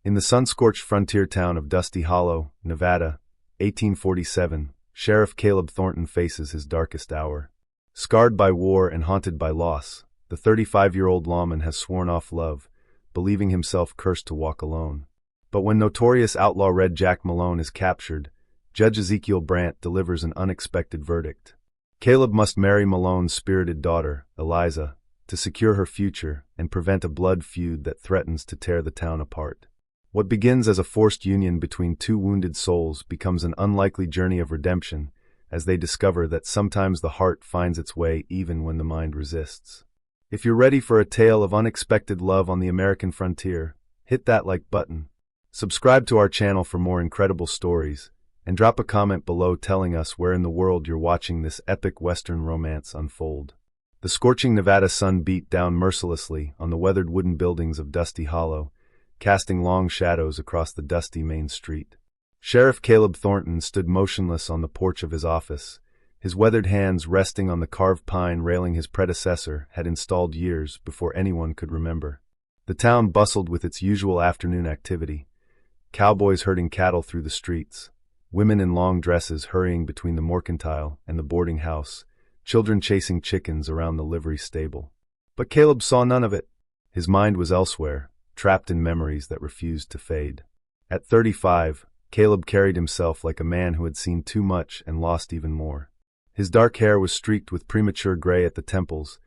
In the sun-scorched frontier town of Dusty Hollow, Nevada, 1847, Sheriff Caleb Thornton faces his darkest hour. Scarred by war and haunted by loss, the 35-year-old lawman has sworn off love, believing himself cursed to walk alone. But when notorious outlaw Red Jack Malone is captured, Judge Ezekiel Brandt delivers an unexpected verdict. Caleb must marry Malone's spirited daughter, Eliza, to secure her future and prevent a blood feud that threatens to tear the town apart. What begins as a forced union between two wounded souls becomes an unlikely journey of redemption as they discover that sometimes the heart finds its way even when the mind resists. If you're ready for a tale of unexpected love on the American frontier, hit that like button. Subscribe to our channel for more incredible stories, and drop a comment below telling us where in the world you're watching this epic Western romance unfold. The scorching Nevada sun beat down mercilessly on the weathered wooden buildings of Dusty Hollow, casting long shadows across the dusty main street. Sheriff Caleb Thornton stood motionless on the porch of his office, his weathered hands resting on the carved pine railing his predecessor had installed years before anyone could remember. The town bustled with its usual afternoon activity, cowboys herding cattle through the streets, women in long dresses hurrying between the mercantile and the boarding house, children chasing chickens around the livery stable. But Caleb saw none of it. His mind was elsewhere, trapped in memories that refused to fade. At 35, Caleb carried himself like a man who had seen too much and lost even more. His dark hair was streaked with premature gray at the temples,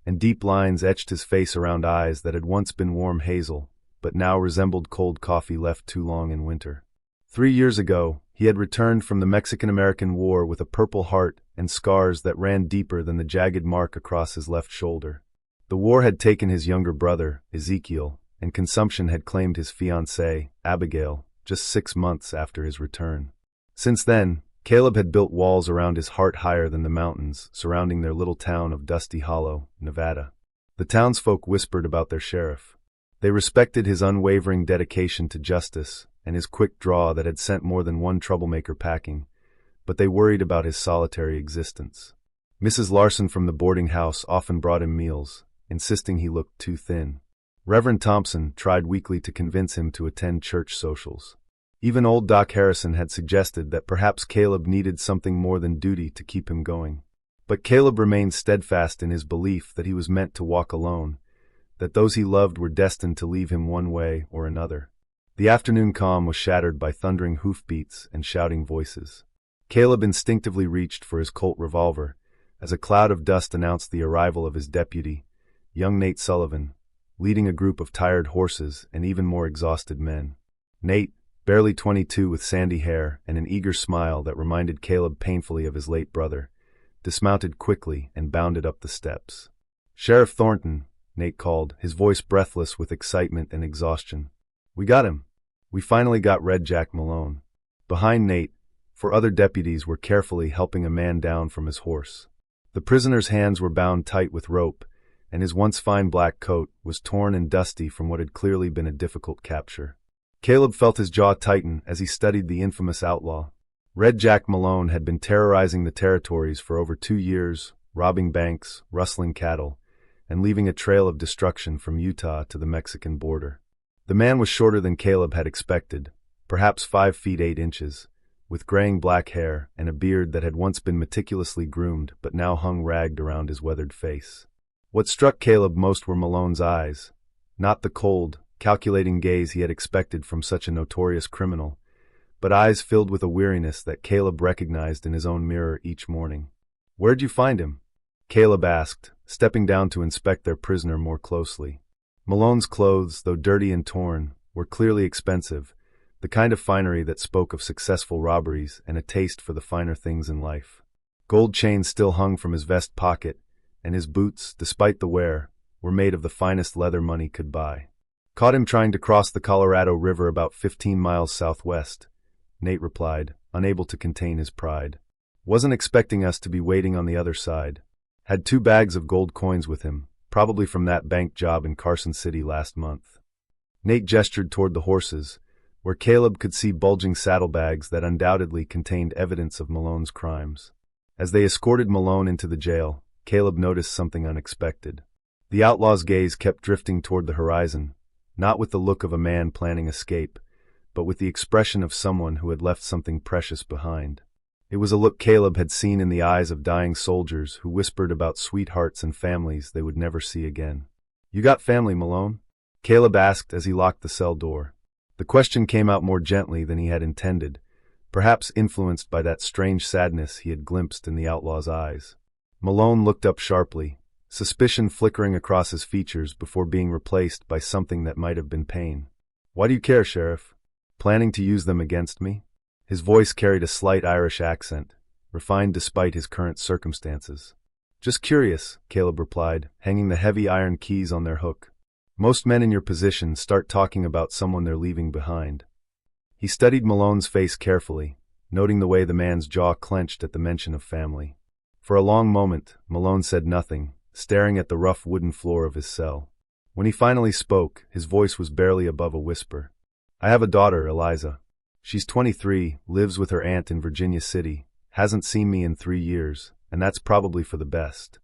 and deep lines etched his face around eyes that had once been warm hazel, but now resembled cold coffee left too long in winter. 3 years ago, he had returned from the Mexican-American War with a purple heart and scars that ran deeper than the jagged mark across his left shoulder. The war had taken his younger brother, Ezekiel, and consumption had claimed his fiancée, Abigail, just 6 months after his return. Since then, Caleb had built walls around his heart higher than the mountains surrounding their little town of Dusty Hollow, Nevada. The townsfolk whispered about their sheriff. They respected his unwavering dedication to justice and his quick draw that had sent more than one troublemaker packing, but they worried about his solitary existence. Mrs. Larson from the boarding house often brought him meals, insisting he looked too thin. Reverend Thompson tried weekly to convince him to attend church socials. Even old Doc Harrison had suggested that perhaps Caleb needed something more than duty to keep him going. But Caleb remained steadfast in his belief that he was meant to walk alone, that those he loved were destined to leave him one way or another. The afternoon calm was shattered by thundering hoofbeats and shouting voices. Caleb instinctively reached for his Colt revolver as a cloud of dust announced the arrival of his deputy, young Nate Sullivan, leading a group of tired horses and even more exhausted men. Nate, barely 22 with sandy hair and an eager smile that reminded Caleb painfully of his late brother, dismounted quickly and bounded up the steps. "Sheriff Thornton," Nate called, his voice breathless with excitement and exhaustion. "We got him. We finally got Red Jack Malone." Behind Nate, 4 other deputies were carefully helping a man down from his horse. The prisoner's hands were bound tight with rope, and his once fine black coat was torn and dusty from what had clearly been a difficult capture. Caleb felt his jaw tighten as he studied the infamous outlaw. Red Jack Malone had been terrorizing the territories for over 2 years, robbing banks, rustling cattle, and leaving a trail of destruction from Utah to the Mexican border. The man was shorter than Caleb had expected, perhaps 5 feet 8 inches, with graying black hair and a beard that had once been meticulously groomed but now hung ragged around his weathered face. What struck Caleb most were Malone's eyes, not the cold, calculating gaze he had expected from such a notorious criminal, but eyes filled with a weariness that Caleb recognized in his own mirror each morning. "Where'd you find him?" Caleb asked, stepping down to inspect their prisoner more closely. Malone's clothes, though dirty and torn, were clearly expensive, the kind of finery that spoke of successful robberies and a taste for the finer things in life. Gold chains still hung from his vest pocket, and his boots, despite the wear, were made of the finest leather money could buy. "Caught him trying to cross the Colorado River about 15 miles southwest," Nate replied, unable to contain his pride. "Wasn't expecting us to be waiting on the other side. Had 2 bags of gold coins with him, probably from that bank job in Carson City last month." Nate gestured toward the horses, where Caleb could see bulging saddlebags that undoubtedly contained evidence of Malone's crimes. As they escorted Malone into the jail, Caleb noticed something unexpected. The outlaw's gaze kept drifting toward the horizon, not with the look of a man planning escape, but with the expression of someone who had left something precious behind. It was a look Caleb had seen in the eyes of dying soldiers who whispered about sweethearts and families they would never see again. "You got family, Malone?" Caleb asked as he locked the cell door. The question came out more gently than he had intended, perhaps influenced by that strange sadness he had glimpsed in the outlaw's eyes. Malone looked up sharply, suspicion flickering across his features before being replaced by something that might have been pain. "Why do you care, Sheriff? Planning to use them against me?" His voice carried a slight Irish accent, refined despite his current circumstances. "Just curious," Caleb replied, hanging the heavy iron keys on their hook. "Most men in your position start talking about someone they're leaving behind." He studied Malone's face carefully, noting the way the man's jaw clenched at the mention of family. For a long moment, Malone said nothing, staring at the rough wooden floor of his cell. When he finally spoke, his voice was barely above a whisper. "I have a daughter, Eliza. She's 23, lives with her aunt in Virginia City, hasn't seen me in 3 years, and that's probably for the best."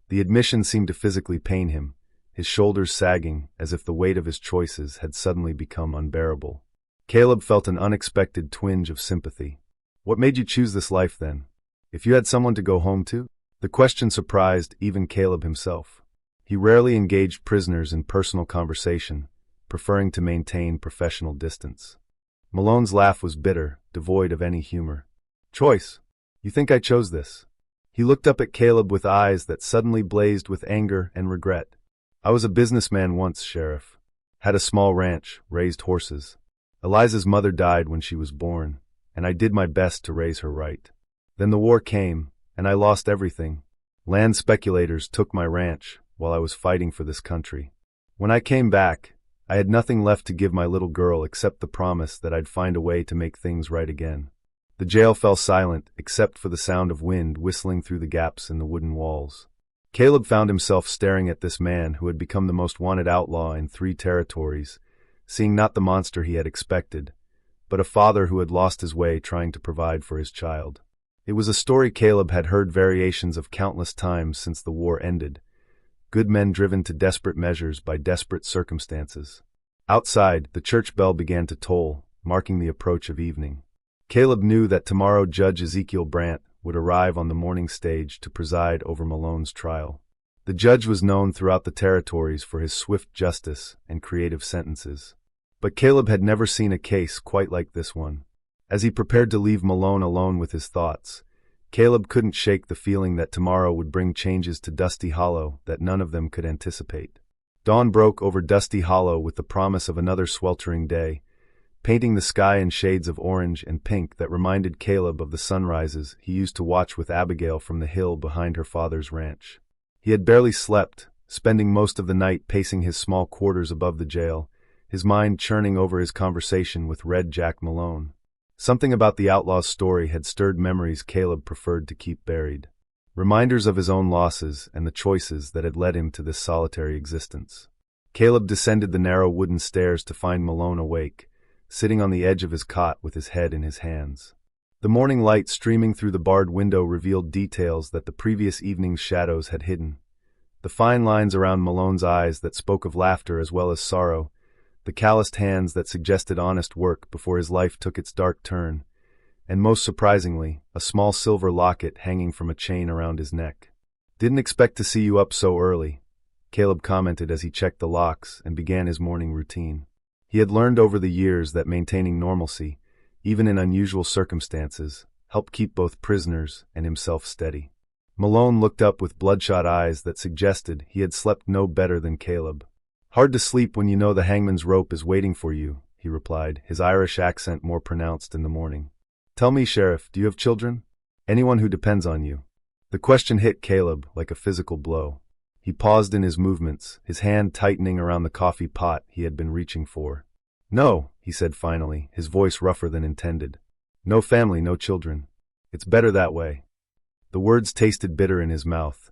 The admission seemed to physically pain him, his shoulders sagging as if the weight of his choices had suddenly become unbearable. Caleb felt an unexpected twinge of sympathy. "What made you choose this life then? If you had someone to go home to?" The question surprised even Caleb himself. He rarely engaged prisoners in personal conversation, preferring to maintain professional distance. Malone's laugh was bitter, devoid of any humor. "Choice? You think I chose this?" He looked up at Caleb with eyes that suddenly blazed with anger and regret. "I was a businessman once, Sheriff. Had a small ranch, raised horses. Eliza's mother died when she was born, and I did my best to raise her right. Then the war came, and I lost everything. Land speculators took my ranch while I was fighting for this country. When I came back, I had nothing left to give my little girl except the promise that I'd find a way to make things right again." The jail fell silent, except for the sound of wind whistling through the gaps in the wooden walls. Caleb found himself staring at this man who had become the most wanted outlaw in 3 territories, seeing not the monster he had expected, but a father who had lost his way trying to provide for his child. It was a story Caleb had heard variations of countless times since the war ended, good men driven to desperate measures by desperate circumstances. Outside, the church bell began to toll, marking the approach of evening. Caleb knew that tomorrow Judge Ezekiel Brandt would arrive on the morning stage to preside over Malone's trial. The judge was known throughout the territories for his swift justice and creative sentences. But Caleb had never seen a case quite like this one. As he prepared to leave Malone alone with his thoughts, Caleb couldn't shake the feeling that tomorrow would bring changes to Dusty Hollow that none of them could anticipate. Dawn broke over Dusty Hollow with the promise of another sweltering day, painting the sky in shades of orange and pink that reminded Caleb of the sunrises he used to watch with Abigail from the hill behind her father's ranch. He had barely slept, spending most of the night pacing his small quarters above the jail, his mind churning over his conversation with Red Jack Malone. Something about the outlaw's story had stirred memories Caleb preferred to keep buried. Reminders of his own losses and the choices that had led him to this solitary existence. Caleb descended the narrow wooden stairs to find Malone awake, sitting on the edge of his cot with his head in his hands. The morning light streaming through the barred window revealed details that the previous evening's shadows had hidden. The fine lines around Malone's eyes that spoke of laughter as well as sorrow, the calloused hands that suggested honest work before his life took its dark turn, and most surprisingly, a small silver locket hanging from a chain around his neck. "Didn't expect to see you up so early," Caleb commented as he checked the locks and began his morning routine. He had learned over the years that maintaining normalcy, even in unusual circumstances, helped keep both prisoners and himself steady. Malone looked up with bloodshot eyes that suggested he had slept no better than Caleb. "Hard to sleep when you know the hangman's rope is waiting for you," he replied, his Irish accent more pronounced in the morning. "Tell me, Sheriff, do you have children? Anyone who depends on you?" The question hit Caleb like a physical blow. He paused in his movements, his hand tightening around the coffee pot he had been reaching for. "No," he said finally, his voice rougher than intended. "No family, no children. It's better that way." The words tasted bitter in his mouth,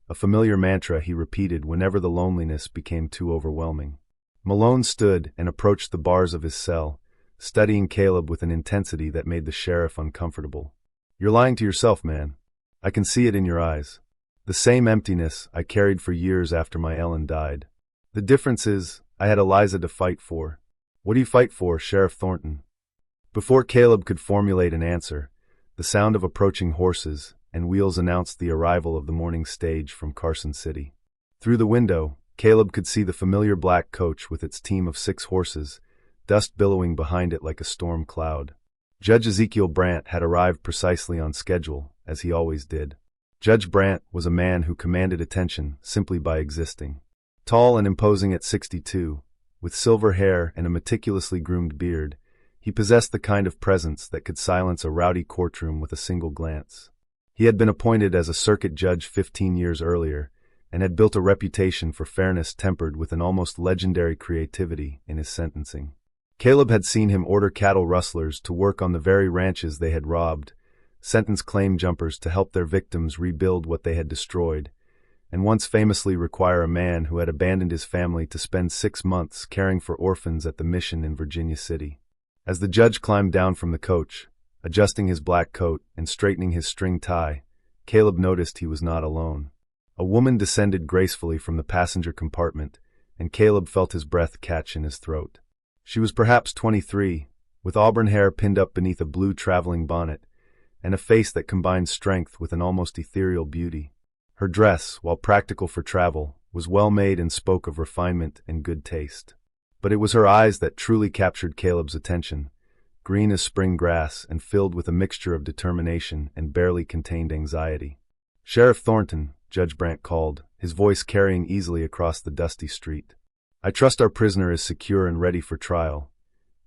a familiar mantra he repeated whenever the loneliness became too overwhelming. Malone stood and approached the bars of his cell, studying Caleb with an intensity that made the sheriff uncomfortable. "You're lying to yourself, man. I can see it in your eyes. The same emptiness I carried for years after my Ellen died. The difference is, I had Eliza to fight for. What do you fight for, Sheriff Thornton? Before Caleb could formulate an answer, the sound of approaching horses and wheels announced the arrival of the morning stage from Carson City. Through the window, Caleb could see the familiar black coach with its team of 6 horses, dust billowing behind it like a storm cloud. Judge Ezekiel Brandt had arrived precisely on schedule, as he always did. Judge Brandt was a man who commanded attention simply by existing. Tall and imposing at 62, with silver hair and a meticulously groomed beard, he possessed the kind of presence that could silence a rowdy courtroom with a single glance. He had been appointed as a circuit judge 15 years earlier, and had built a reputation for fairness tempered with an almost legendary creativity in his sentencing. Caleb had seen him order cattle rustlers to work on the very ranches they had robbed, sentence claim jumpers to help their victims rebuild what they had destroyed, and once famously require a man who had abandoned his family to spend 6 months caring for orphans at the mission in Virginia City. As the judge climbed down from the coach, adjusting his black coat and straightening his string tie, Caleb noticed he was not alone. A woman descended gracefully from the passenger compartment, and Caleb felt his breath catch in his throat. She was perhaps 23, with auburn hair pinned up beneath a blue traveling bonnet, and a face that combined strength with an almost ethereal beauty. Her dress, while practical for travel, was well made and spoke of refinement and good taste. But it was her eyes that truly captured Caleb's attention, green as spring grass and filled with a mixture of determination and barely contained anxiety. "Sheriff Thornton," Judge Brandt called, his voice carrying easily across the dusty street. "I trust our prisoner is secure and ready for trial,"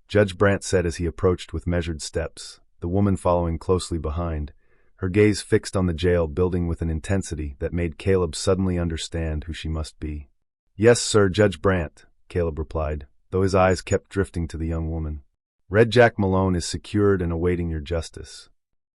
Judge Brandt said as he approached with measured steps, the woman following closely behind, her gaze fixed on the jail building with an intensity that made Caleb suddenly understand who she must be. "Yes, sir, Judge Brandt," Caleb replied, though his eyes kept drifting to the young woman. "Red Jack Malone is secured and awaiting your justice."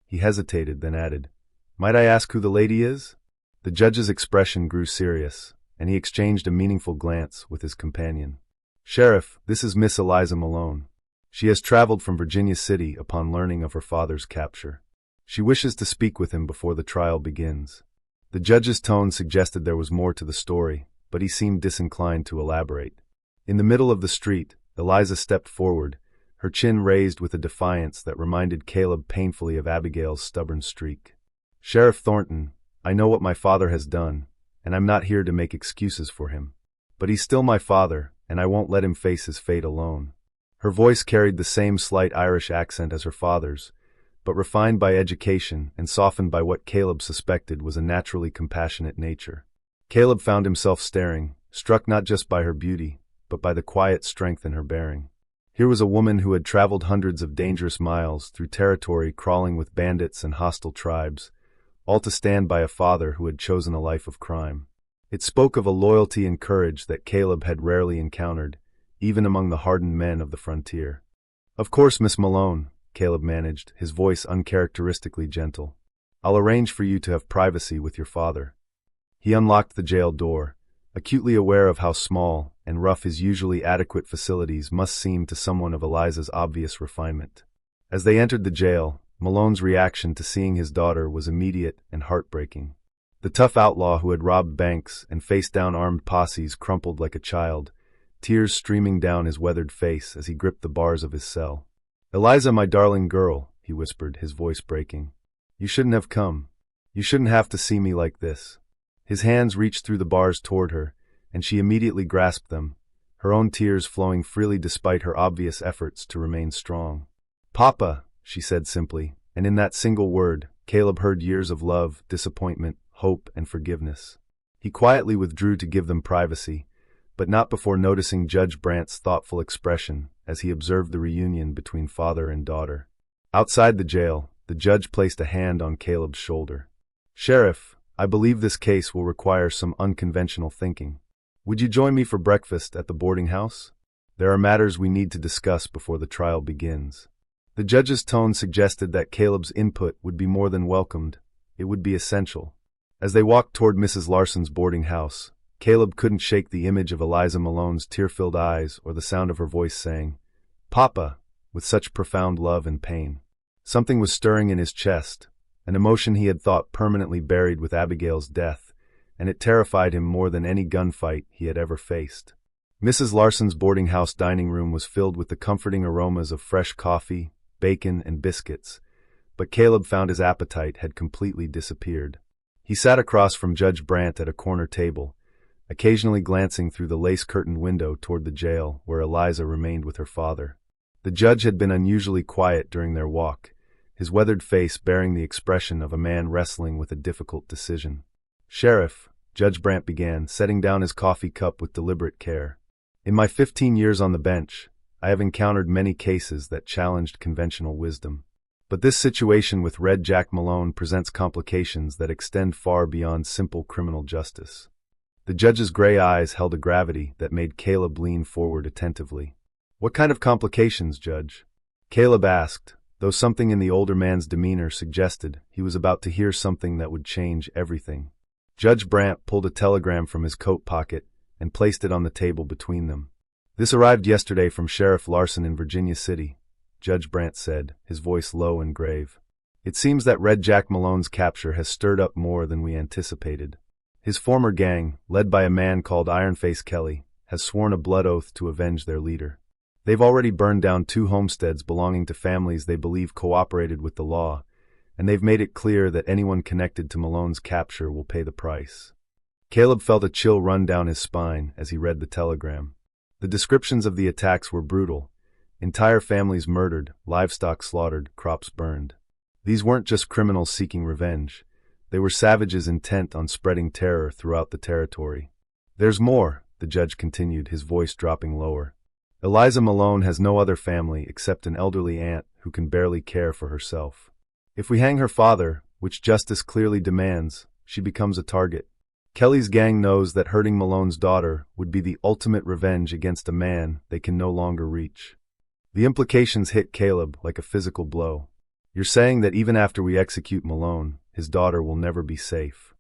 He hesitated, then added, "Might I ask who the lady is?" The judge's expression grew serious, and he exchanged a meaningful glance with his companion. "Sheriff, this is Miss Eliza Malone. She has traveled from Virginia City upon learning of her father's capture. She wishes to speak with him before the trial begins." The judge's tone suggested there was more to the story, but he seemed disinclined to elaborate. In the middle of the street, Eliza stepped forward, her chin raised with a defiance that reminded Caleb painfully of Abigail's stubborn streak. "Sheriff Thornton, I know what my father has done, and I'm not here to make excuses for him. But he's still my father, and I won't let him face his fate alone." Her voice carried the same slight Irish accent as her father's, but refined by education and softened by what Caleb suspected was a naturally compassionate nature. Caleb found himself staring, struck not just by her beauty, but by the quiet strength in her bearing. Here was a woman who had traveled hundreds of dangerous miles through territory crawling with bandits and hostile tribes, all to stand by a father who had chosen a life of crime. It spoke of a loyalty and courage that Caleb had rarely encountered, even among the hardened men of the frontier. "Of course, Miss Malone," Caleb managed, his voice uncharacteristically gentle. "I'll arrange for you to have privacy with your father." He unlocked the jail door, acutely aware of how small and rough his usually adequate facilities must seem to someone of Eliza's obvious refinement. As they entered the jail, Malone's reaction to seeing his daughter was immediate and heartbreaking. The tough outlaw who had robbed banks and faced down armed posses crumpled like a child, tears streaming down his weathered face as he gripped the bars of his cell. "Eliza, my darling girl," he whispered, his voice breaking. "You shouldn't have come. You shouldn't have to see me like this." His hands reached through the bars toward her, and she immediately grasped them, her own tears flowing freely despite her obvious efforts to remain strong. "Papa," she said simply, and in that single word, Caleb heard years of love, disappointment, hope, and forgiveness. He quietly withdrew to give them privacy, but not before noticing Judge Brandt's thoughtful expression as he observed the reunion between father and daughter. Outside the jail, the judge placed a hand on Caleb's shoulder. "Sheriff, I believe this case will require some unconventional thinking. Would you join me for breakfast at the boarding house? There are matters we need to discuss before the trial begins." The judge's tone suggested that Caleb's input would be more than welcomed. It would be essential. As they walked toward Mrs. Larson's boarding house, Caleb couldn't shake the image of Eliza Malone's tear-filled eyes or the sound of her voice saying, "Papa," with such profound love and pain. Something was stirring in his chest, an emotion he had thought permanently buried with Abigail's death, and it terrified him more than any gunfight he had ever faced. Mrs. Larson's boarding house dining room was filled with the comforting aromas of fresh coffee, bacon, and biscuits, but Caleb found his appetite had completely disappeared. He sat across from Judge Brandt at a corner table, occasionally glancing through the lace-curtained window toward the jail where Eliza remained with her father. The judge had been unusually quiet during their walk, his weathered face bearing the expression of a man wrestling with a difficult decision. "Sheriff," Judge Brandt began, setting down his coffee cup with deliberate care. "In my 15 years on the bench, I have encountered many cases that challenged conventional wisdom. But this situation with Red Jack Malone presents complications that extend far beyond simple criminal justice." The judge's gray eyes held a gravity that made Caleb lean forward attentively. "What kind of complications, Judge?" Caleb asked, though something in the older man's demeanor suggested he was about to hear something that would change everything. Judge Brandt pulled a telegram from his coat pocket and placed it on the table between them. "This arrived yesterday from Sheriff Larson in Virginia City," Judge Brandt said, his voice low and grave. "It seems that Red Jack Malone's capture has stirred up more than we anticipated. His former gang, led by a man called Ironface Kelly, has sworn a blood oath to avenge their leader. They've already burned down 2 homesteads belonging to families they believe cooperated with the law, and they've made it clear that anyone connected to Malone's capture will pay the price." Caleb felt a chill run down his spine as he read the telegram. The descriptions of the attacks were brutal. Entire families murdered, livestock slaughtered, crops burned. These weren't just criminals seeking revenge. They were savages intent on spreading terror throughout the territory. "There's more," the judge continued, his voice dropping lower. "Eliza Malone has no other family except an elderly aunt who can barely care for herself. If we hang her father, which justice clearly demands, she becomes a target. Kelly's gang knows that hurting Malone's daughter would be the ultimate revenge against a man they can no longer reach." The implications hit Caleb like a physical blow. "You're saying that even after we execute Malone, his daughter will never be safe?"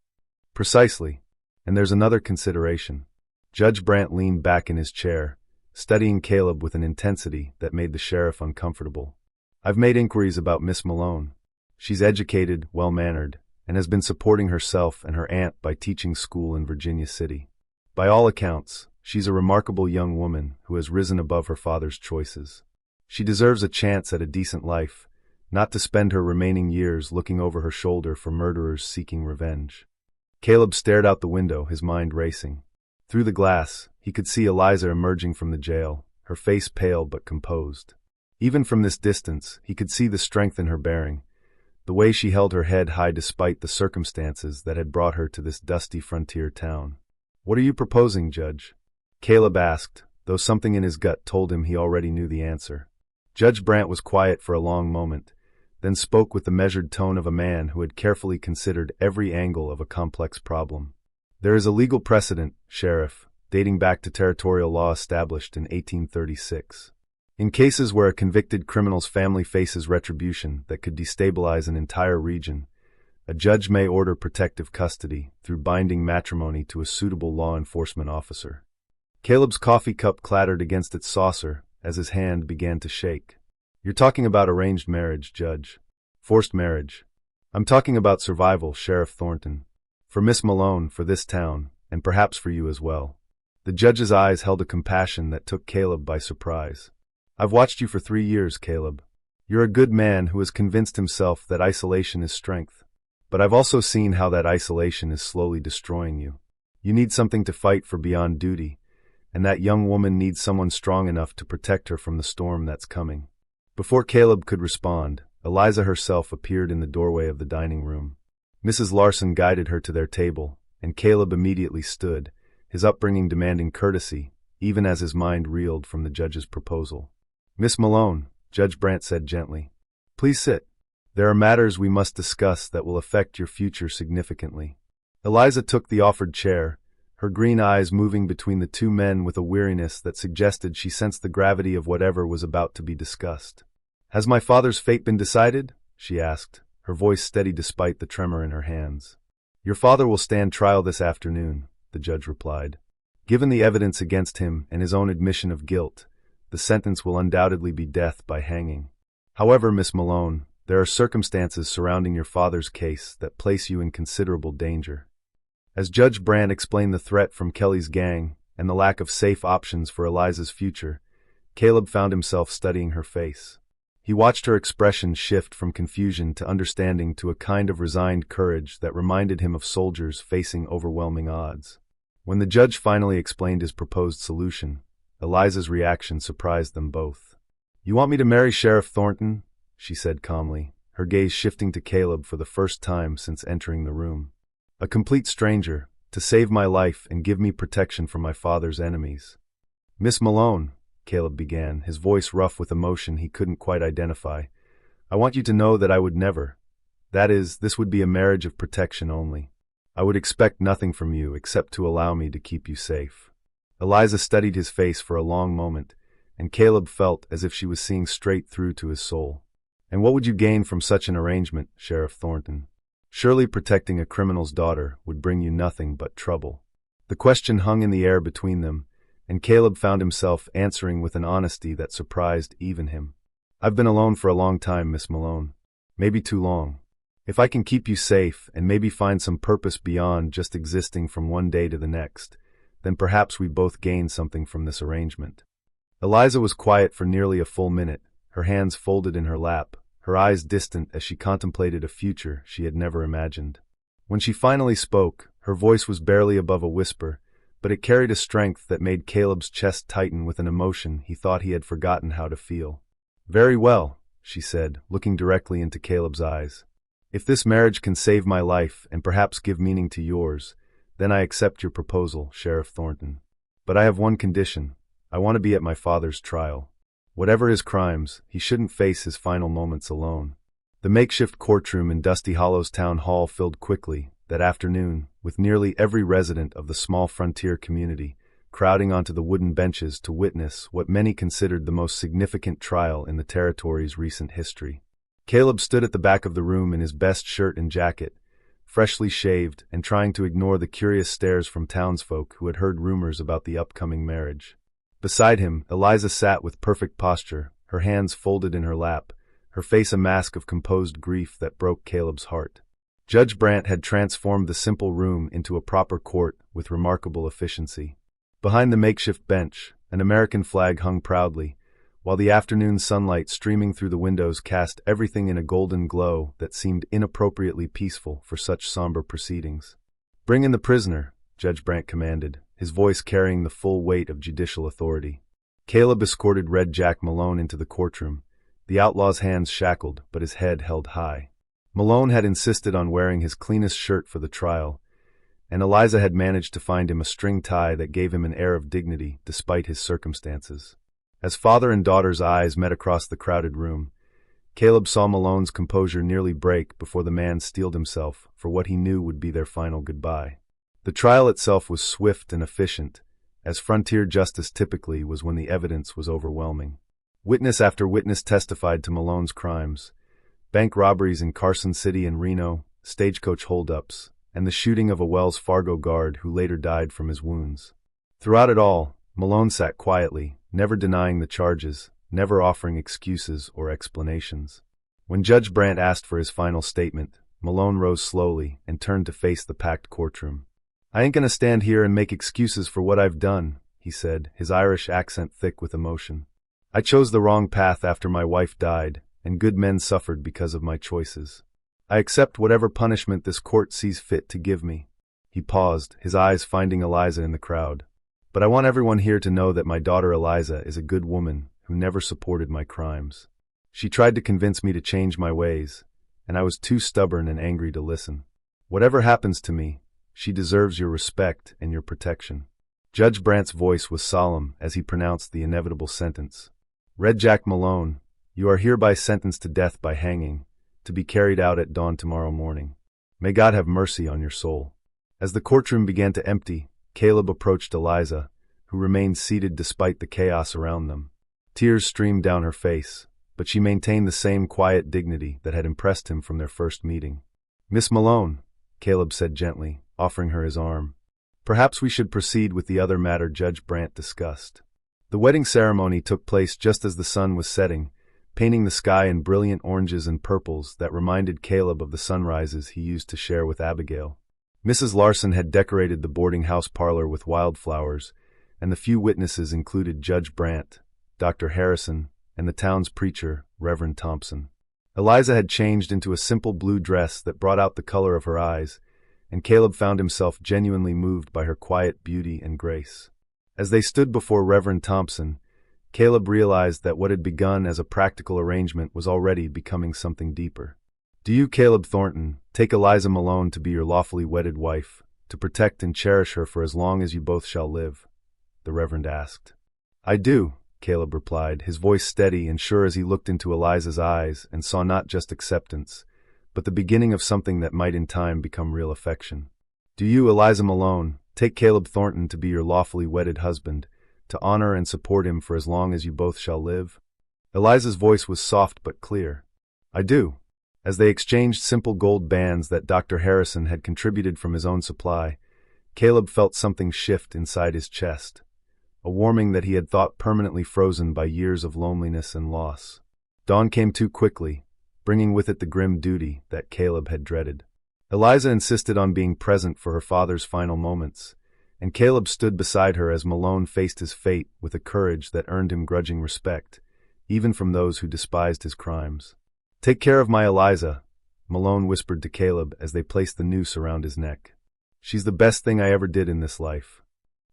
"Precisely. And there's another consideration." Judge Brandt leaned back in his chair, studying Caleb with an intensity that made the sheriff uncomfortable. "I've made inquiries about Miss Malone. She's educated, well-mannered, and has been supporting herself and her aunt by teaching school in Virginia City. By all accounts, she's a remarkable young woman who has risen above her father's choices. She deserves a chance at a decent life, not to spend her remaining years looking over her shoulder for murderers seeking revenge." Caleb stared out the window, his mind racing. Through the glass, he could see Eliza emerging from the jail, her face pale but composed. Even from this distance, he could see the strength in her bearing, the way she held her head high despite the circumstances that had brought her to this dusty frontier town. "What are you proposing, Judge?" Caleb asked, though something in his gut told him he already knew the answer. Judge Brandt was quiet for a long moment, then spoke with the measured tone of a man who had carefully considered every angle of a complex problem. "There is a legal precedent, Sheriff, dating back to territorial law established in 1836. In cases where a convicted criminal's family faces retribution that could destabilize an entire region, a judge may order protective custody through binding matrimony to a suitable law enforcement officer." Caleb's coffee cup clattered against its saucer as his hand began to shake. "You're talking about arranged marriage, Judge. Forced marriage. I'm talking about survival, Sheriff Thornton. For Miss Malone, for this town, and perhaps for you as well." The judge's eyes held a compassion that took Caleb by surprise. "I've watched you for 3 years, Caleb. You're a good man who has convinced himself that isolation is strength. But I've also seen how that isolation is slowly destroying you. You need something to fight for beyond duty, and that young woman needs someone strong enough to protect her from the storm that's coming." Before Caleb could respond, Eliza herself appeared in the doorway of the dining room. Mrs. Larson guided her to their table, and Caleb immediately stood, his upbringing demanding courtesy, even as his mind reeled from the judge's proposal. "Miss Malone," Judge Brandt said gently, "please sit. There are matters we must discuss that will affect your future significantly." Eliza took the offered chair, her green eyes moving between the two men with a weariness that suggested she sensed the gravity of whatever was about to be discussed. "Has my father's fate been decided?" she asked, her voice steady despite the tremor in her hands. "Your father will stand trial this afternoon," the judge replied. "Given the evidence against him and his own admission of guilt, the sentence will undoubtedly be death by hanging. However, Miss Malone, there are circumstances surrounding your father's case that place you in considerable danger." As Judge Brandt explained the threat from Kelly's gang and the lack of safe options for Eliza's future, Caleb found himself studying her face. He watched her expression shift from confusion to understanding to a kind of resigned courage that reminded him of soldiers facing overwhelming odds. When the judge finally explained his proposed solution, Eliza's reaction surprised them both. "You want me to marry Sheriff Thornton?" she said calmly, her gaze shifting to Caleb for the first time since entering the room. "A complete stranger, to save my life and give me protection from my father's enemies." "Miss Malone," Caleb began, his voice rough with emotion he couldn't quite identify, "I want you to know that I would never. That is, this would be a marriage of protection only. I would expect nothing from you except to allow me to keep you safe." Eliza studied his face for a long moment, and Caleb felt as if she was seeing straight through to his soul. "And what would you gain from such an arrangement, Sheriff Thornton? Surely protecting a criminal's daughter would bring you nothing but trouble." The question hung in the air between them, and Caleb found himself answering with an honesty that surprised even him. "I've been alone for a long time, Miss Malone. Maybe too long. If I can keep you safe and maybe find some purpose beyond just existing from one day to the next, then perhaps we both gain something from this arrangement." Eliza was quiet for nearly a full minute, her hands folded in her lap, her eyes distant as she contemplated a future she had never imagined. When she finally spoke, her voice was barely above a whisper, but it carried a strength that made Caleb's chest tighten with an emotion he thought he had forgotten how to feel. "Very well," she said, looking directly into Caleb's eyes. "If this marriage can save my life and perhaps give meaning to yours, then I accept your proposal, Sheriff Thornton. But I have one condition. I want to be at my father's trial. Whatever his crimes, he shouldn't face his final moments alone." The makeshift courtroom in Dusty Hollow's town hall filled quickly that afternoon, with nearly every resident of the small frontier community crowding onto the wooden benches to witness what many considered the most significant trial in the territory's recent history. Caleb stood at the back of the room in his best shirt and jacket, freshly shaved and trying to ignore the curious stares from townsfolk who had heard rumors about the upcoming marriage. Beside him, Eliza sat with perfect posture, her hands folded in her lap, her face a mask of composed grief that broke Caleb's heart. Judge Brandt had transformed the simple room into a proper court with remarkable efficiency. Behind the makeshift bench, an American flag hung proudly, while the afternoon sunlight streaming through the windows cast everything in a golden glow that seemed inappropriately peaceful for such somber proceedings. "Bring in the prisoner," Judge Brandt commanded, his voice carrying the full weight of judicial authority. Caleb escorted Red Jack Malone into the courtroom, the outlaw's hands shackled but his head held high. Malone had insisted on wearing his cleanest shirt for the trial, and Eliza had managed to find him a string tie that gave him an air of dignity despite his circumstances. As father and daughter's eyes met across the crowded room, Caleb saw Malone's composure nearly break before the man steeled himself for what he knew would be their final goodbye. The trial itself was swift and efficient, as frontier justice typically was when the evidence was overwhelming. Witness after witness testified to Malone's crimes: bank robberies in Carson City and Reno, stagecoach holdups, and the shooting of a Wells Fargo guard who later died from his wounds. Throughout it all, Malone sat quietly, never denying the charges, never offering excuses or explanations. When Judge Brandt asked for his final statement, Malone rose slowly and turned to face the packed courtroom. "I ain't gonna stand here and make excuses for what I've done," he said, his Irish accent thick with emotion. "I chose the wrong path after my wife died, and good men suffered because of my choices. I accept whatever punishment this court sees fit to give me." He paused, his eyes finding Eliza in the crowd. "But I want everyone here to know that my daughter Eliza is a good woman who never supported my crimes. She tried to convince me to change my ways, and I was too stubborn and angry to listen. Whatever happens to me, she deserves your respect and your protection." Judge Brandt's voice was solemn as he pronounced the inevitable sentence. "Red Jack Malone, you are hereby sentenced to death by hanging, to be carried out at dawn tomorrow morning. May God have mercy on your soul." As the courtroom began to empty, Caleb approached Eliza, who remained seated despite the chaos around them. Tears streamed down her face, but she maintained the same quiet dignity that had impressed him from their first meeting. "Miss Malone," Caleb said gently, offering her his arm, "perhaps we should proceed with the other matter Judge Brandt discussed." The wedding ceremony took place just as the sun was setting, painting the sky in brilliant oranges and purples that reminded Caleb of the sunrises he used to share with Abigail. Mrs. Larson had decorated the boarding house parlor with wildflowers, and the few witnesses included Judge Brandt, Dr. Harrison, and the town's preacher, Reverend Thompson. Eliza had changed into a simple blue dress that brought out the color of her eyes, and Caleb found himself genuinely moved by her quiet beauty and grace. As they stood before Reverend Thompson, Caleb realized that what had begun as a practical arrangement was already becoming something deeper. "Do you, Caleb Thornton, take Eliza Malone to be your lawfully wedded wife, to protect and cherish her for as long as you both shall live?" the Reverend asked. "I do," Caleb replied, his voice steady and sure as he looked into Eliza's eyes and saw not just acceptance, but the beginning of something that might in time become real affection. "Do you, Eliza Malone, take Caleb Thornton to be your lawfully wedded husband, to honor and support him for as long as you both shall live?" Eliza's voice was soft but clear. "I do." As they exchanged simple gold bands that Dr. Harrison had contributed from his own supply, Caleb felt something shift inside his chest, a warming that he had thought permanently frozen by years of loneliness and loss. Dawn came too quickly, bringing with it the grim duty that Caleb had dreaded. Eliza insisted on being present for her father's final moments, and Caleb stood beside her as Malone faced his fate with a courage that earned him grudging respect, even from those who despised his crimes. "Take care of my Eliza," Malone whispered to Caleb as they placed the noose around his neck. "She's the best thing I ever did in this life."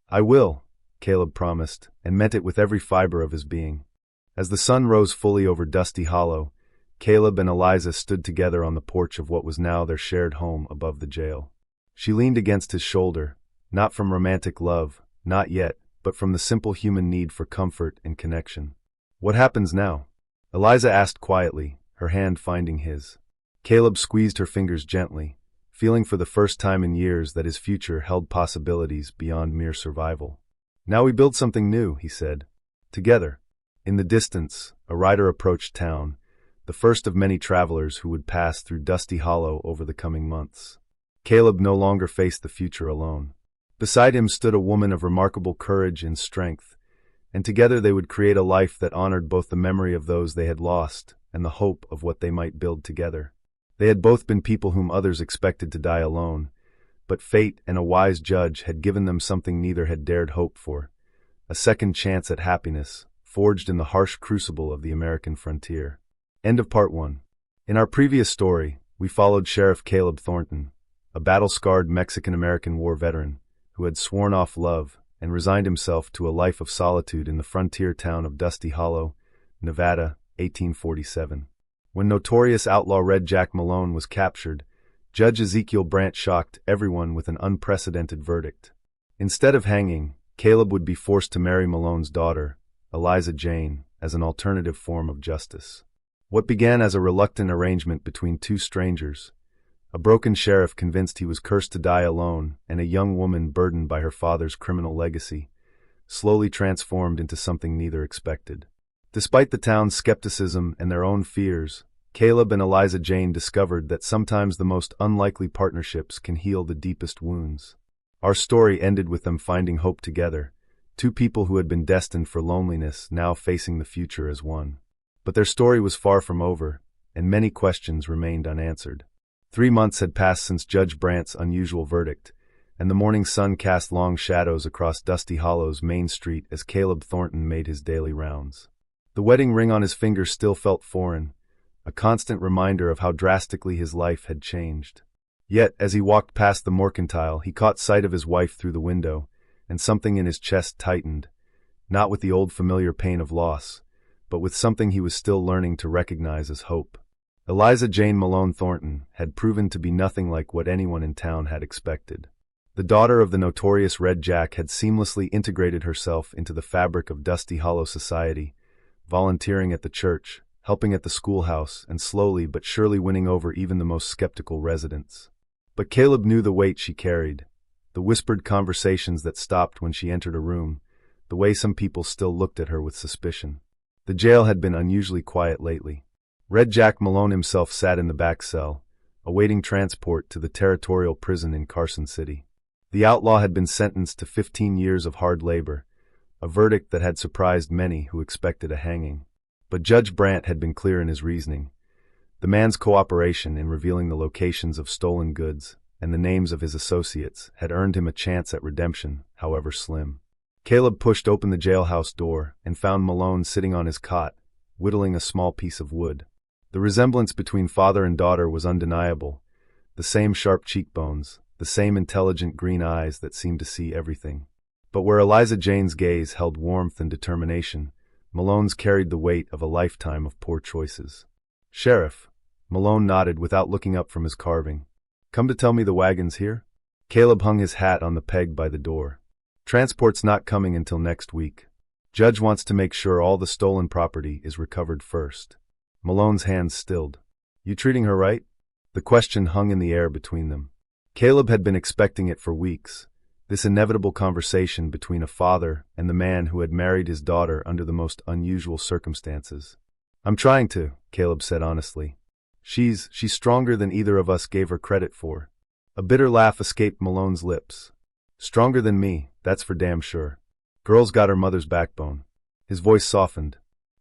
"I will," Caleb promised, and meant it with every fiber of his being. As the sun rose fully over Dusty Hollow, Caleb and Eliza stood together on the porch of what was now their shared home above the jail. She leaned against his shoulder, not from romantic love, not yet, but from the simple human need for comfort and connection. "What happens now?" Eliza asked quietly, her hand finding his. Caleb squeezed her fingers gently, feeling for the first time in years that his future held possibilities beyond mere survival. "Now we build something new," he said. "Together." In the distance, a rider approached town, the first of many travelers who would pass through Dusty Hollow over the coming months. Caleb no longer faced the future alone. Beside him stood a woman of remarkable courage and strength, and together they would create a life that honored both the memory of those they had lost and the hope of what they might build together. They had both been people whom others expected to die alone, but fate and a wise judge had given them something neither had dared hope for, a second chance at happiness, forged in the harsh crucible of the American frontier. End of Part 1. In our previous story, we followed Sheriff Caleb Thornton, a battle-scarred Mexican-American war veteran who had sworn off love and resigned himself to a life of solitude in the frontier town of Dusty Hollow, Nevada, 1847. When notorious outlaw Red Jack Malone was captured, Judge Ezekiel Brandt shocked everyone with an unprecedented verdict. Instead of hanging, Caleb would be forced to marry Malone's daughter, Eliza Jane, as an alternative form of justice. What began as a reluctant arrangement between two strangers, a broken sheriff convinced he was cursed to die alone, and a young woman burdened by her father's criminal legacy, slowly transformed into something neither expected. Despite the town's skepticism and their own fears, Caleb and Eliza Jane discovered that sometimes the most unlikely partnerships can heal the deepest wounds. Our story ended with them finding hope together, two people who had been destined for loneliness now facing the future as one. But their story was far from over, and many questions remained unanswered. 3 months had passed since Judge Brandt's unusual verdict, and the morning sun cast long shadows across Dusty Hollow's main street as Caleb Thornton made his daily rounds. The wedding ring on his finger still felt foreign, a constant reminder of how drastically his life had changed. Yet, as he walked past the mercantile, he caught sight of his wife through the window, and something in his chest tightened, not with the old familiar pain of loss, but with something he was still learning to recognize as hope. Eliza Jane Malone Thornton had proven to be nothing like what anyone in town had expected. The daughter of the notorious Red Jack had seamlessly integrated herself into the fabric of Dusty Hollow society, volunteering at the church, helping at the schoolhouse, and slowly but surely winning over even the most skeptical residents. But Caleb knew the weight she carried, the whispered conversations that stopped when she entered a room, the way some people still looked at her with suspicion. The jail had been unusually quiet lately. Red Jack Malone himself sat in the back cell, awaiting transport to the territorial prison in Carson City. The outlaw had been sentenced to 15 years of hard labor, a verdict that had surprised many who expected a hanging. But Judge Brandt had been clear in his reasoning. The man's cooperation in revealing the locations of stolen goods and the names of his associates had earned him a chance at redemption, however slim. Caleb pushed open the jailhouse door and found Malone sitting on his cot, whittling a small piece of wood. The resemblance between father and daughter was undeniable. The same sharp cheekbones, the same intelligent green eyes that seemed to see everything. But where Eliza Jane's gaze held warmth and determination, Malone's carried the weight of a lifetime of poor choices. "Sheriff," Malone nodded without looking up from his carving. "Come to tell me the wagon's here?" Caleb hung his hat on the peg by the door. "Transport's not coming until next week. Judge wants to make sure all the stolen property is recovered first." Malone's hands stilled. "You treating her right?" The question hung in the air between them. Caleb had been expecting it for weeks, this inevitable conversation between a father and the man who had married his daughter under the most unusual circumstances. "I'm trying to," Caleb said honestly. She's stronger than either of us gave her credit for." A bitter laugh escaped Malone's lips. "Stronger than me, that's for damn sure. Girl's got her mother's backbone." His voice softened.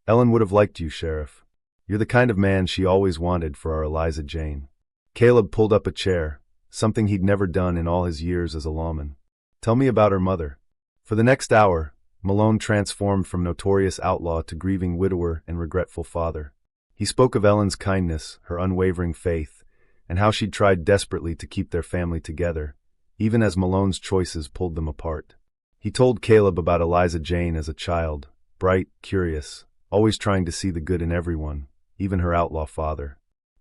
"Ellen would have liked you, Sheriff. You're the kind of man she always wanted for our Eliza Jane." Caleb pulled up a chair, something he'd never done in all his years as a lawman. "Tell me about her mother." For the next hour, Malone transformed from notorious outlaw to grieving widower and regretful father. He spoke of Ellen's kindness, her unwavering faith, and how she'd tried desperately to keep their family together, even as Malone's choices pulled them apart. He told Caleb about Eliza Jane as a child, bright, curious, always trying to see the good in everyone, even her outlaw father.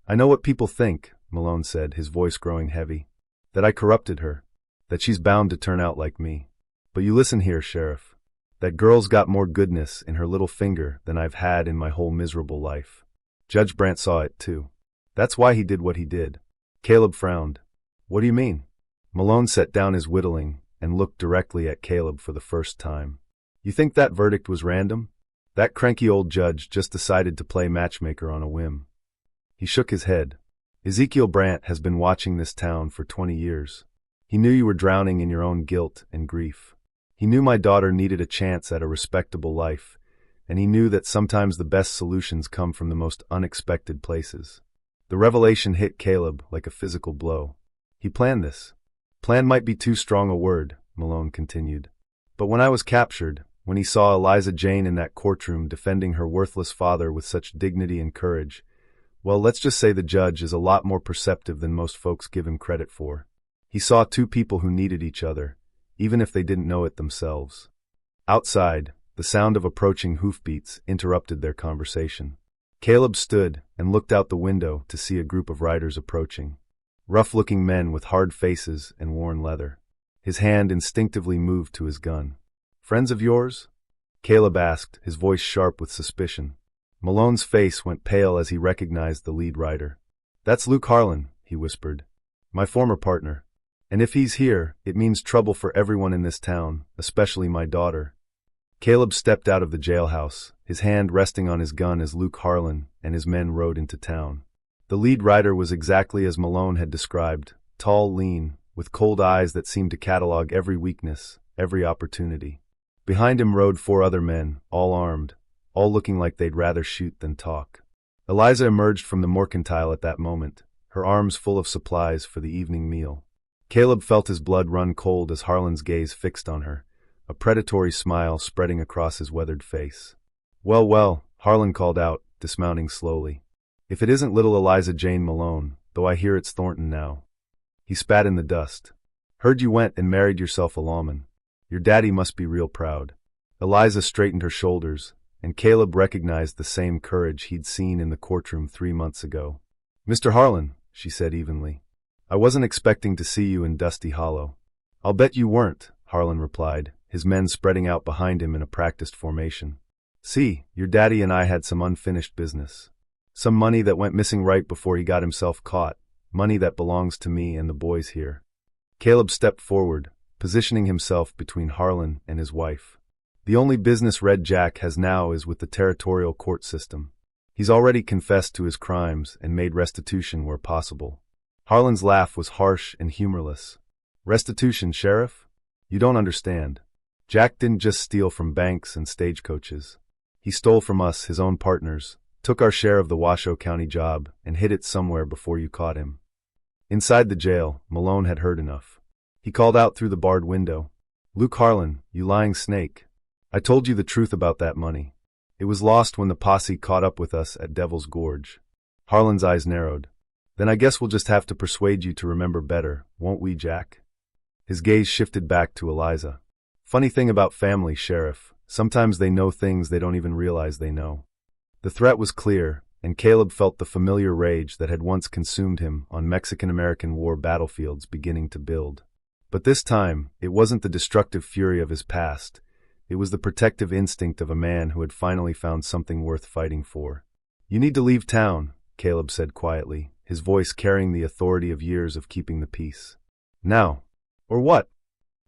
"I know what people think," Malone said, his voice growing heavy. "That I corrupted her. That she's bound to turn out like me. But you listen here, Sheriff. That girl's got more goodness in her little finger than I've had in my whole miserable life. Judge Brandt saw it too. That's why he did what he did." Caleb frowned. "What do you mean?" Malone set down his whittling and looked directly at Caleb for the first time. "You think that verdict was random? That cranky old judge just decided to play matchmaker on a whim." He shook his head. "Ezekiel Brandt has been watching this town for 20 years. He knew you were drowning in your own guilt and grief. He knew my daughter needed a chance at a respectable life, and he knew that sometimes the best solutions come from the most unexpected places." The revelation hit Caleb like a physical blow. "He planned this." "Plan might be too strong a word," Malone continued. "But when I was captured, when he saw Eliza Jane in that courtroom defending her worthless father with such dignity and courage, well, let's just say the judge is a lot more perceptive than most folks give him credit for. He saw two people who needed each other, even if they didn't know it themselves." Outside, the sound of approaching hoofbeats interrupted their conversation. Caleb stood and looked out the window to see a group of riders approaching. Rough-looking men with hard faces and worn leather. His hand instinctively moved to his gun. "Friends of yours?" Caleb asked, his voice sharp with suspicion. Malone's face went pale as he recognized the lead rider. "That's Luke Harlan," he whispered. "My former partner. And if he's here, it means trouble for everyone in this town, especially my daughter." Caleb stepped out of the jailhouse, his hand resting on his gun as Luke Harlan and his men rode into town. The lead rider was exactly as Malone had described, tall, lean, with cold eyes that seemed to catalog every weakness, every opportunity. Behind him rode 4 other men, all armed, all looking like they'd rather shoot than talk. Eliza emerged from the mercantile at that moment, her arms full of supplies for the evening meal. Caleb felt his blood run cold as Harlan's gaze fixed on her, a predatory smile spreading across his weathered face. "Well, well," Harlan called out, dismounting slowly. "If it isn't little Eliza Jane Malone, though I hear it's Thornton now." He spat in the dust. "Heard you went and married yourself a lawman. Your daddy must be real proud." Eliza straightened her shoulders, and Caleb recognized the same courage he'd seen in the courtroom 3 months ago. "Mr. Harlan," she said evenly, "I wasn't expecting to see you in Dusty Hollow." "I'll bet you weren't," Harlan replied, his men spreading out behind him in a practiced formation. "See, your daddy and I had some unfinished business. Some money that went missing right before he got himself caught, money that belongs to me and the boys here." Caleb stepped forward, positioning himself between Harlan and his wife. "The only business Red Jack has now is with the territorial court system. He's already confessed to his crimes and made restitution where possible." Harlan's laugh was harsh and humorless. "Restitution, Sheriff? You don't understand. Jack didn't just steal from banks and stagecoaches. He stole from us, his own partners, took our share of the Washoe County job, and hid it somewhere before you caught him." Inside the jail, Malone had heard enough. He called out through the barred window, Luke Harlan, you lying snake. I told you the truth about that money. It was lost when the posse caught up with us at Devil's Gorge. Harlan's eyes narrowed. Then I guess we'll just have to persuade you to remember better, won't we, Jack? His gaze shifted back to Eliza. Funny thing about family, Sheriff. Sometimes they know things they don't even realize they know. The threat was clear, and Caleb felt the familiar rage that had once consumed him on Mexican-American war battlefields beginning to build. But this time, it wasn't the destructive fury of his past. It was the protective instinct of a man who had finally found something worth fighting for. You need to leave town, Caleb said quietly, his voice carrying the authority of years of keeping the peace. Now. Or what?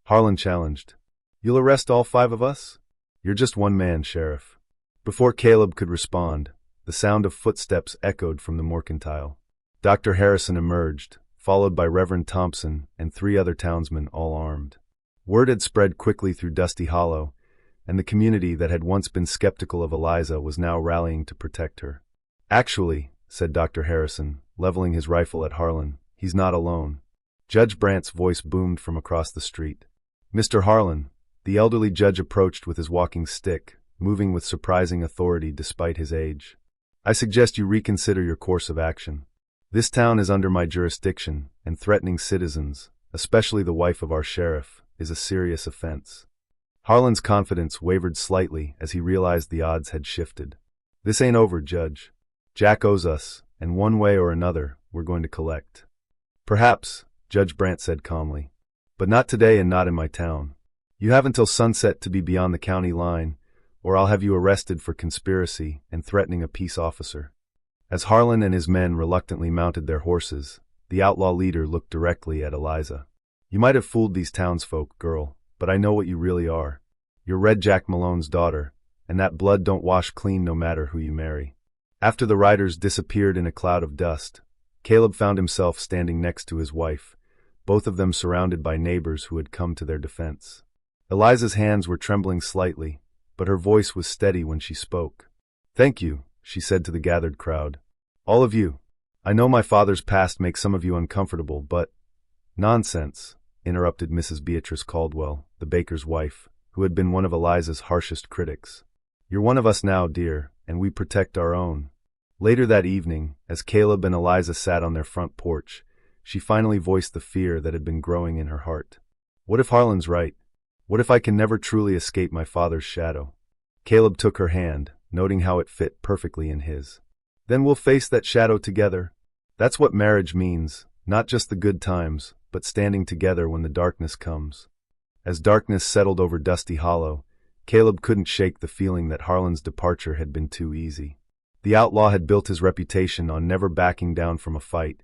Harlan challenged. You'll arrest all 5 of us? You're just one man, Sheriff. Before Caleb could respond, the sound of footsteps echoed from the mercantile. Dr. Harrison emerged, followed by Reverend Thompson and 3 other townsmen, all armed. Word had spread quickly through Dusty Hollow, and the community that had once been skeptical of Eliza was now rallying to protect her. Actually, said Dr. Harrison, leveling his rifle at Harlan, he's not alone. Judge Brandt's voice boomed from across the street. Mr. Harlan, the elderly judge approached with his walking stick, moving with surprising authority despite his age. I suggest you reconsider your course of action. This town is under my jurisdiction, and threatening citizens, especially the wife of our sheriff, is a serious offense. Harlan's confidence wavered slightly as he realized the odds had shifted. This ain't over, Judge. Jack owes us, and one way or another, we're going to collect. Perhaps, Judge Brandt said calmly. But not today and not in my town. You have until sunset to be beyond the county line, or I'll have you arrested for conspiracy and threatening a peace officer. As Harlan and his men reluctantly mounted their horses, the outlaw leader looked directly at Eliza. You might have fooled these townsfolk, girl, but I know what you really are. You're Red Jack Malone's daughter, and that blood don't wash clean no matter who you marry. After the riders disappeared in a cloud of dust, Caleb found himself standing next to his wife, both of them surrounded by neighbors who had come to their defense. Eliza's hands were trembling slightly, but her voice was steady when she spoke. Thank you, she said to the gathered crowd. All of you. I know my father's past makes some of you uncomfortable, but— Nonsense, interrupted Mrs. Beatrice Caldwell, the baker's wife, who had been one of Eliza's harshest critics. You're one of us now, dear, and we protect our own. Later that evening, as Caleb and Eliza sat on their front porch, she finally voiced the fear that had been growing in her heart. What if Harlan's right? What if I can never truly escape my father's shadow? Caleb took her hand, noting how it fit perfectly in his. Then we'll face that shadow together. That's what marriage means, not just the good times, but standing together when the darkness comes. As darkness settled over Dusty Hollow, Caleb couldn't shake the feeling that Harlan's departure had been too easy. The outlaw had built his reputation on never backing down from a fight,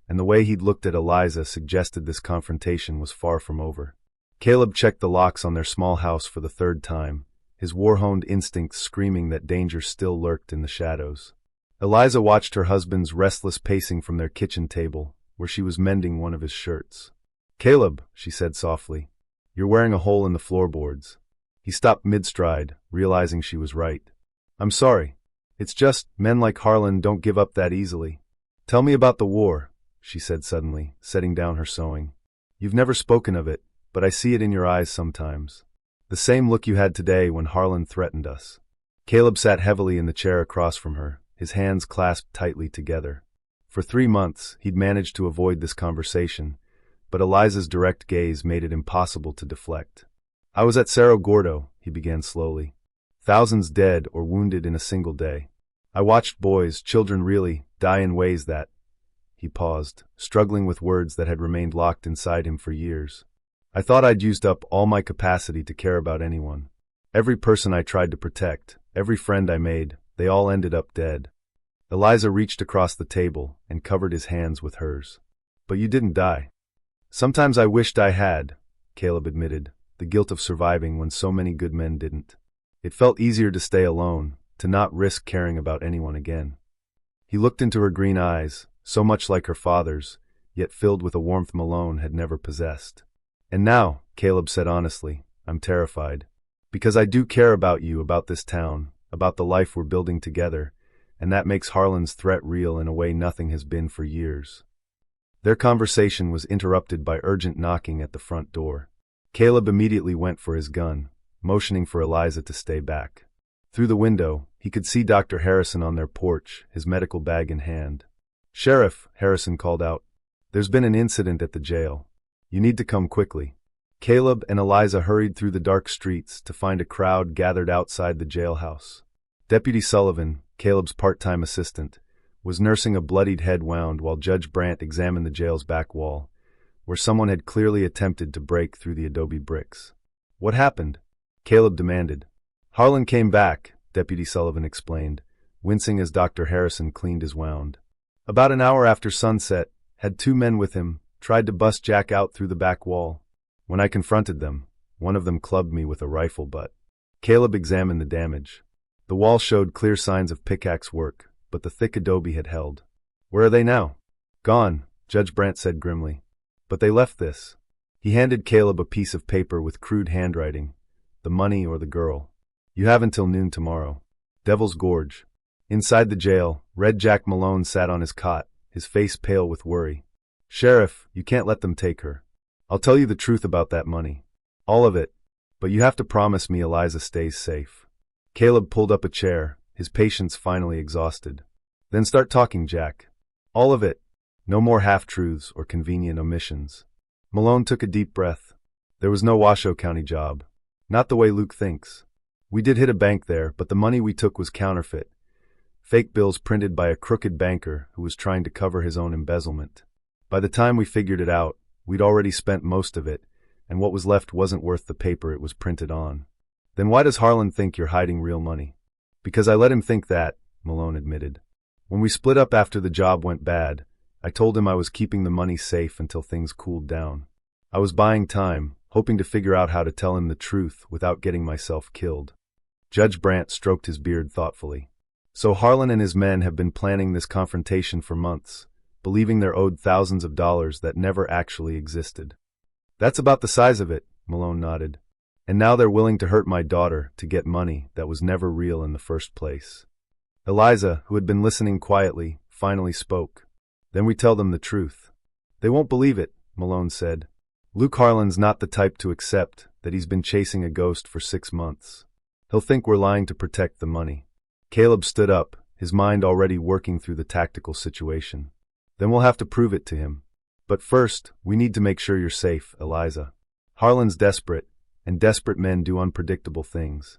and the way he'd looked at Eliza suggested this confrontation was far from over. Caleb checked the locks on their small house for the 3rd time, his war-honed instincts screaming that danger still lurked in the shadows. Eliza watched her husband's restless pacing from their kitchen table, where she was mending one of his shirts. Caleb, she said softly, you're wearing a hole in the floorboards. He stopped mid-stride, realizing she was right. I'm sorry. It's just, men like Harlan don't give up that easily. Tell me about the war, she said suddenly, setting down her sewing. You've never spoken of it, but I see it in your eyes sometimes. The same look you had today when Harlan threatened us. Caleb sat heavily in the chair across from her, his hands clasped tightly together. For 3 months, he'd managed to avoid this conversation, but Eliza's direct gaze made it impossible to deflect. I was at Cerro Gordo, he began slowly. Thousands dead or wounded in a single day. I watched boys, children really, die in ways that— He paused, struggling with words that had remained locked inside him for years. I thought I'd used up all my capacity to care about anyone. Every person I tried to protect, every friend I made, they all ended up dead. Eliza reached across the table and covered his hands with hers. But you didn't die. Sometimes I wished I had, Caleb admitted, the guilt of surviving when so many good men didn't. It felt easier to stay alone, to not risk caring about anyone again. He looked into her green eyes, so much like her father's, yet filled with a warmth Malone had never possessed. And now, Caleb said honestly, I'm terrified. Because I do care about you, about this town, about the life we're building together, and that makes Harlan's threat real in a way nothing has been for years. Their conversation was interrupted by urgent knocking at the front door. Caleb immediately went for his gun, motioning for Eliza to stay back. Through the window, he could see Dr. Harrison on their porch, his medical bag in hand. "Sheriff," Harrison called out, "there's been an incident at the jail. You need to come quickly." Caleb and Eliza hurried through the dark streets to find a crowd gathered outside the jailhouse. Deputy Sullivan, Caleb's part-time assistant, was nursing a bloodied head wound while Judge Brandt examined the jail's back wall, where someone had clearly attempted to break through the adobe bricks. "What happened?" Caleb demanded. "Harlan came back," Deputy Sullivan explained, wincing as Dr. Harrison cleaned his wound. "About an hour after sunset, had 2 men with him, tried to bust Jack out through the back wall. When I confronted them, one of them clubbed me with a rifle butt." Caleb examined the damage. The wall showed clear signs of pickaxe work, but the thick adobe had held. "Where are they now?" "Gone," Judge Brandt said grimly. "But they left this." He handed Caleb a piece of paper with crude handwriting. "The money or the girl. You have until noon tomorrow. Devil's Gorge." Inside the jail, Red Jack Malone sat on his cot, his face pale with worry. "Sheriff, you can't let them take her. I'll tell you the truth about that money. All of it. But you have to promise me Eliza stays safe." Caleb pulled up a chair, his patience finally exhausted. "Then start talking, Jack. All of it. No more half-truths or convenient omissions." Malone took a deep breath. "There was no Washoe County job. Not the way Luke thinks. We did hit a bank there, but the money we took was counterfeit. Fake bills printed by a crooked banker who was trying to cover his own embezzlement. By the time we figured it out, we'd already spent most of it, and what was left wasn't worth the paper it was printed on." "Then why does Harlan think you're hiding real money?" "Because I let him think that," Malone admitted. "When we split up after the job went bad, I told him I was keeping the money safe until things cooled down. I was buying time, hoping to figure out how to tell him the truth without getting myself killed." Judge Brandt stroked his beard thoughtfully. "So Harlan and his men have been planning this confrontation for months, believing they're owed thousands of dollars that never actually existed." "That's about the size of it," Malone nodded. "And now they're willing to hurt my daughter to get money that was never real in the first place." Eliza, who had been listening quietly, finally spoke. "Then we tell them the truth." "They won't believe it," Malone said. "Luke Harlan's not the type to accept that he's been chasing a ghost for 6 months. He'll think we're lying to protect the money." Caleb stood up, his mind already working through the tactical situation. "Then we'll have to prove it to him. But first, we need to make sure you're safe, Eliza. Harlan's desperate, and desperate men do unpredictable things."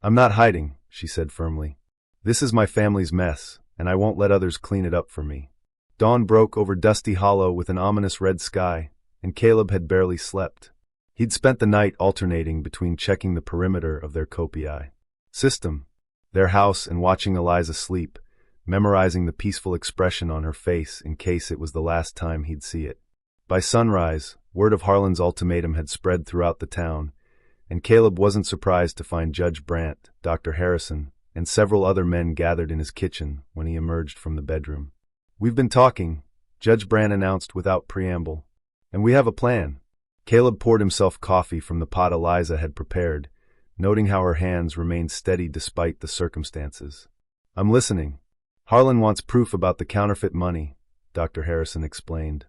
"I'm not hiding," she said firmly. "This is my family's mess, and I won't let others clean it up for me." Dawn broke over Dusty Hollow with an ominous red sky, and Caleb had barely slept. He'd spent the night alternating between checking the perimeter of their kopii system, their house, and watching Eliza sleep, memorizing the peaceful expression on her face in case it was the last time he'd see it. By sunrise, word of Harlan's ultimatum had spread throughout the town, and Caleb wasn't surprised to find Judge Brandt, Dr. Harrison, and several other men gathered in his kitchen when he emerged from the bedroom. "We've been talking," Judge Brandt announced without preamble. "And we have a plan." Caleb poured himself coffee from the pot Eliza had prepared, noting how her hands remained steady despite the circumstances. "I'm listening." "Harlan wants proof about the counterfeit money," Dr. Harrison explained.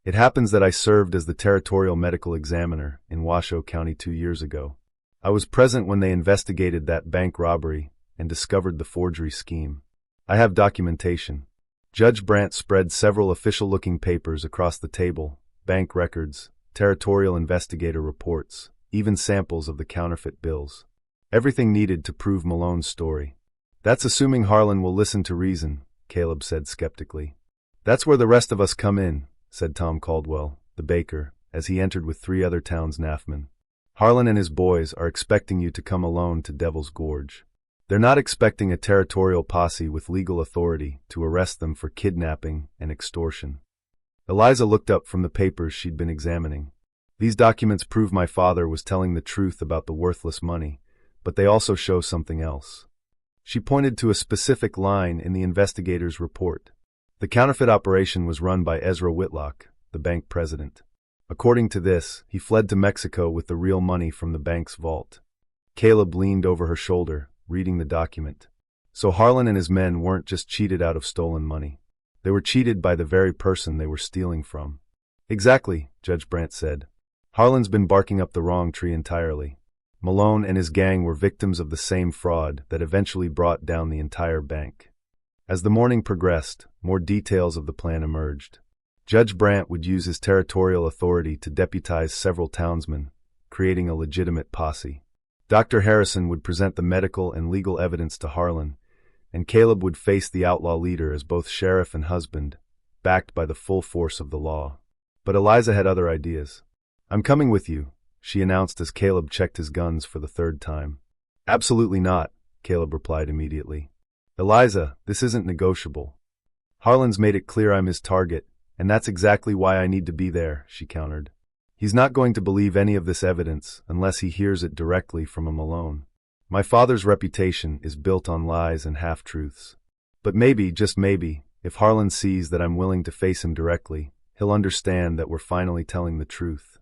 "It happens that I served as the territorial medical examiner in Washoe County 2 years ago. I was present when they investigated that bank robbery and discovered the forgery scheme. I have documentation." Judge Brandt spread several official-looking papers across the table, bank records, territorial investigator reports, even samples of the counterfeit bills. Everything needed to prove Malone's story. "That's assuming Harlan will listen to reason," Caleb said skeptically. "That's where the rest of us come in," said Tom Caldwell, the baker, as he entered with 3 other townsnafmen. "Harlan and his boys are expecting you to come alone to Devil's Gorge. They're not expecting a territorial posse with legal authority to arrest them for kidnapping and extortion." Eliza looked up from the papers she'd been examining. "These documents prove my father was telling the truth about the worthless money, but they also show something else." She pointed to a specific line in the investigator's report. The counterfeit operation was run by Ezra Whitlock, the bank president. According to this, he fled to Mexico with the real money from the bank's vault. Caleb leaned over her shoulder, reading the document. So Harlan and his men weren't just cheated out of stolen money. They were cheated by the very person they were stealing from. "Exactly," Judge Brandt said. Harlan's been barking up the wrong tree entirely. Malone and his gang were victims of the same fraud that eventually brought down the entire bank. As the morning progressed, more details of the plan emerged. Judge Brandt would use his territorial authority to deputize several townsmen, creating a legitimate posse. Dr. Harrison would present the medical and legal evidence to Harlan, and Caleb would face the outlaw leader as both sheriff and husband, backed by the full force of the law. But Eliza had other ideas. "I'm coming with you," she announced as Caleb checked his guns for the third time. "Absolutely not," Caleb replied immediately. "Eliza, this isn't negotiable. Harlan's made it clear I'm his target, and that's exactly why I need to be there," she countered. "He's not going to believe any of this evidence unless he hears it directly from a Malone. My father's reputation is built on lies and half-truths. But maybe, just maybe, if Harlan sees that I'm willing to face him directly, he'll understand that we're finally telling the truth."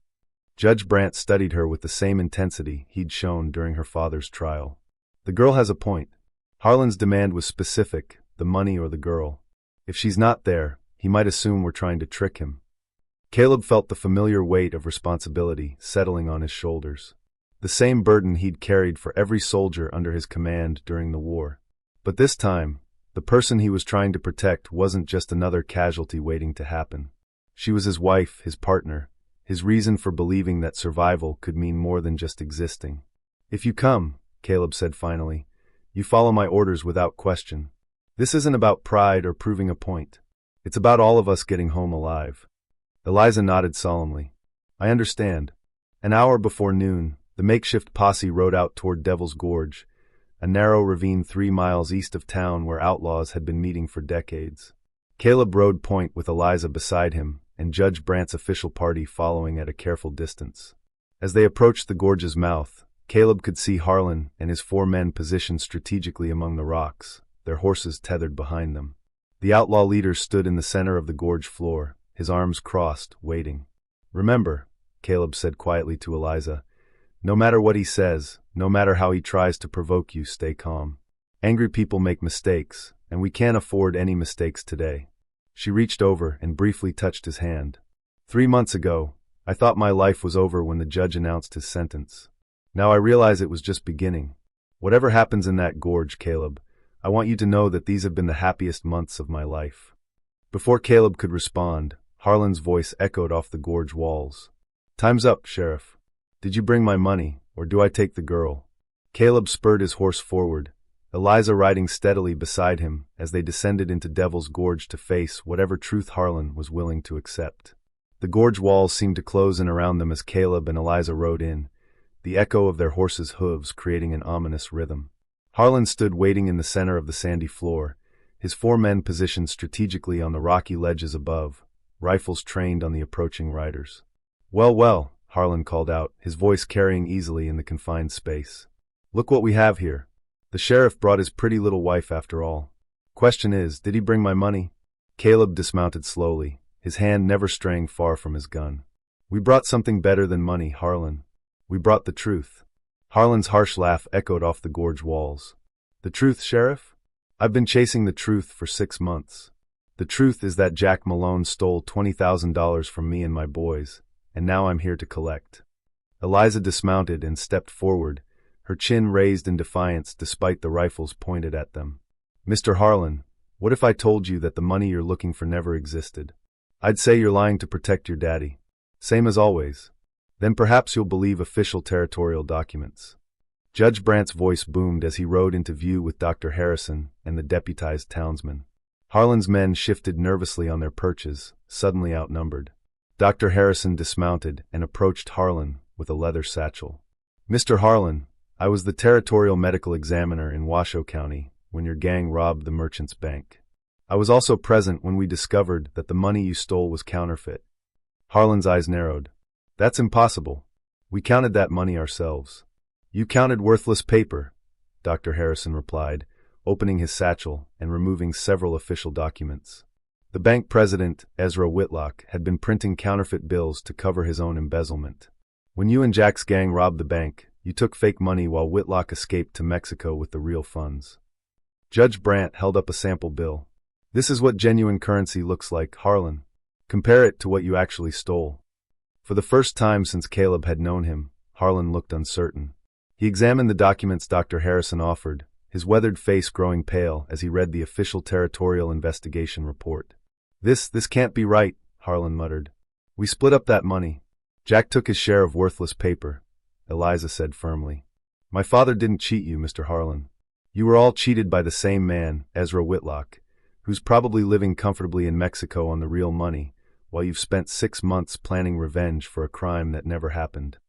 Judge Brandt studied her with the same intensity he'd shown during her father's trial. The girl has a point. Harlan's demand was specific, the money or the girl. If she's not there, he might assume we're trying to trick him. Caleb felt the familiar weight of responsibility settling on his shoulders. The same burden he'd carried for every soldier under his command during the war. But this time, the person he was trying to protect wasn't just another casualty waiting to happen. She was his wife, his partner, his reason for believing that survival could mean more than just existing. "If you come," Caleb said finally, "you follow my orders without question. This isn't about pride or proving a point. It's about all of us getting home alive." Eliza nodded solemnly. "I understand." An hour before noon, the makeshift posse rode out toward Devil's Gorge, a narrow ravine 3 miles east of town where outlaws had been meeting for decades. Caleb rode point with Eliza beside him, and Judge Brandt's official party following at a careful distance. As they approached the gorge's mouth, Caleb could see Harlan and his 4 men positioned strategically among the rocks, their horses tethered behind them. The outlaw leader stood in the center of the gorge floor, his arms crossed, waiting. "Remember," Caleb said quietly to Eliza, "no matter what he says, no matter how he tries to provoke you, stay calm. Angry people make mistakes, and we can't afford any mistakes today." She reached over and briefly touched his hand. "3 months ago, I thought my life was over when the judge announced his sentence. Now I realize it was just beginning. Whatever happens in that gorge, Caleb, I want you to know that these have been the happiest months of my life." Before Caleb could respond, Harlan's voice echoed off the gorge walls. "Time's up, Sheriff. Did you bring my money, or do I take the girl?" Caleb spurred his horse forward, Eliza riding steadily beside him as they descended into Devil's Gorge to face whatever truth Harlan was willing to accept. The gorge walls seemed to close in around them as Caleb and Eliza rode in, the echo of their horses' hooves creating an ominous rhythm. Harlan stood waiting in the center of the sandy floor, his 4 men positioned strategically on the rocky ledges above, rifles trained on the approaching riders. "Well, well," Harlan called out, his voice carrying easily in the confined space. "Look what we have here. The sheriff brought his pretty little wife after all. Question is, did he bring my money?" Caleb dismounted slowly, his hand never straying far from his gun. "We brought something better than money, Harlan. We brought the truth." Harlan's harsh laugh echoed off the gorge walls. "The truth, Sheriff? I've been chasing the truth for 6 months. The truth is that Jack Malone stole $20,000 from me and my boys, and now I'm here to collect." Eliza dismounted and stepped forward, her chin raised in defiance despite the rifles pointed at them. "Mr. Harlan, what if I told you that the money you're looking for never existed? I'd say you're lying to protect your daddy. Same as always. Then perhaps you'll believe official territorial documents." Judge Brandt's voice boomed as he rode into view with Dr. Harrison and the deputized townsmen. Harlan's men shifted nervously on their perches, suddenly outnumbered. Dr. Harrison dismounted and approached Harlan with a leather satchel. "Mr. Harlan, I was the territorial medical examiner in Washoe County when your gang robbed the merchant's bank. I was also present when we discovered that the money you stole was counterfeit." Harlan's eyes narrowed. "That's impossible. We counted that money ourselves." "You counted worthless paper," Dr. Harrison replied, opening his satchel and removing several official documents. The bank president, Ezra Whitlock, had been printing counterfeit bills to cover his own embezzlement. When you and Jack's gang robbed the bank, you took fake money while Whitlock escaped to Mexico with the real funds. Judge Brandt held up a sample bill. "This is what genuine currency looks like, Harlan. Compare it to what you actually stole." For the first time since Caleb had known him, Harlan looked uncertain. He examined the documents Dr. Harrison offered, his weathered face growing pale as he read the official territorial investigation report. This can't be right, Harlan muttered. We split up that money. Jack took his share of worthless paper, Eliza said firmly. My father didn't cheat you, Mr. Harlan. You were all cheated by the same man, Ezra Whitlock, who's probably living comfortably in Mexico on the real money, while you've spent 6 months planning revenge for a crime that never happened.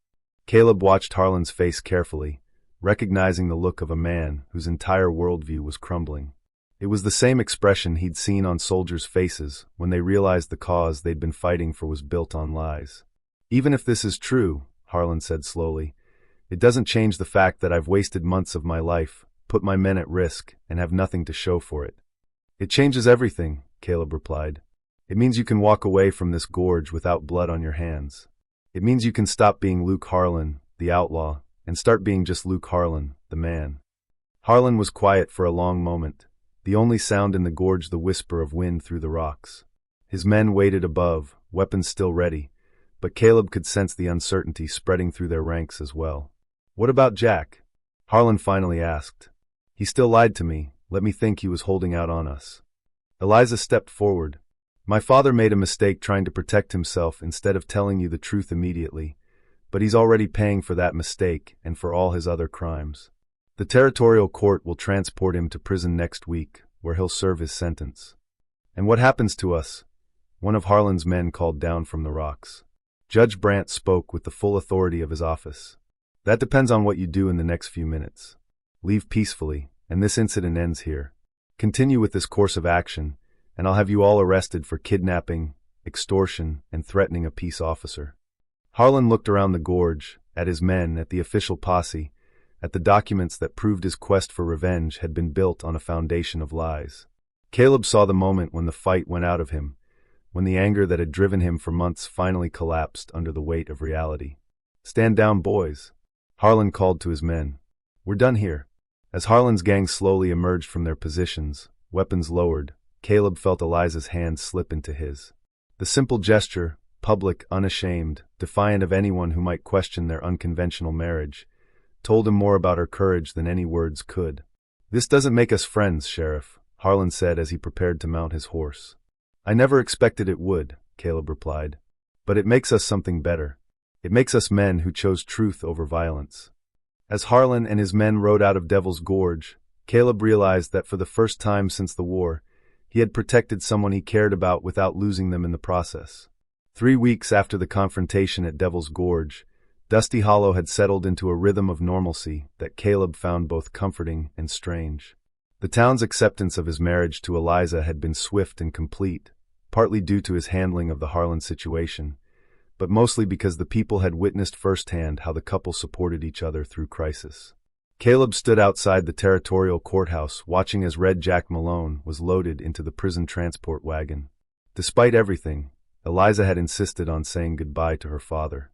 Caleb watched Harlan's face carefully, recognizing the look of a man whose entire worldview was crumbling. It was the same expression he'd seen on soldiers' faces when they realized the cause they'd been fighting for was built on lies. Even if this is true, Harlan said slowly, it doesn't change the fact that I've wasted months of my life, put my men at risk, and have nothing to show for it. It changes everything, Caleb replied. It means you can walk away from this gorge without blood on your hands. It means you can stop being Luke Harlan, the outlaw, and start being just Luke Harlan, the man. Harlan was quiet for a long moment, the only sound in the gorge the whisper of wind through the rocks. His men waited above, weapons still ready, but Caleb could sense the uncertainty spreading through their ranks as well. What about Jack? Harlan finally asked. He still lied to me, let me think he was holding out on us. Eliza stepped forward. My father made a mistake trying to protect himself instead of telling you the truth immediately, but he's already paying for that mistake and for all his other crimes. The territorial court will transport him to prison next week, where he'll serve his sentence. And what happens to us? One of Harlan's men called down from the rocks. Judge Brandt spoke with the full authority of his office. That depends on what you do in the next few minutes. Leave peacefully, and this incident ends here. Continue with this course of action, and I'll have you all arrested for kidnapping, extortion, and threatening a peace officer. Harlan looked around the gorge, at his men, at the official posse, at the documents that proved his quest for revenge had been built on a foundation of lies. Caleb saw the moment when the fight went out of him, when the anger that had driven him for months finally collapsed under the weight of reality. Stand down, boys. Harlan called to his men. We're done here. As Harlan's gang slowly emerged from their positions, weapons lowered, Caleb felt Eliza's hand slip into his. The simple gesture, public, unashamed, defiant of anyone who might question their unconventional marriage, told him more about her courage than any words could. This doesn't make us friends, Sheriff, Harlan said as he prepared to mount his horse. I never expected it would, Caleb replied. But it makes us something better. It makes us men who chose truth over violence. As Harlan and his men rode out of Devil's Gorge, Caleb realized that for the first time since the war, he had protected someone he cared about without losing them in the process. 3 weeks after the confrontation at Devil's Gorge, Dusty Hollow had settled into a rhythm of normalcy that Caleb found both comforting and strange. The town's acceptance of his marriage to Eliza had been swift and complete, partly due to his handling of the Harlan situation, but mostly because the people had witnessed firsthand how the couple supported each other through crisis. Caleb stood outside the territorial courthouse watching as Red Jack Malone was loaded into the prison transport wagon. Despite everything, Eliza had insisted on saying goodbye to her father.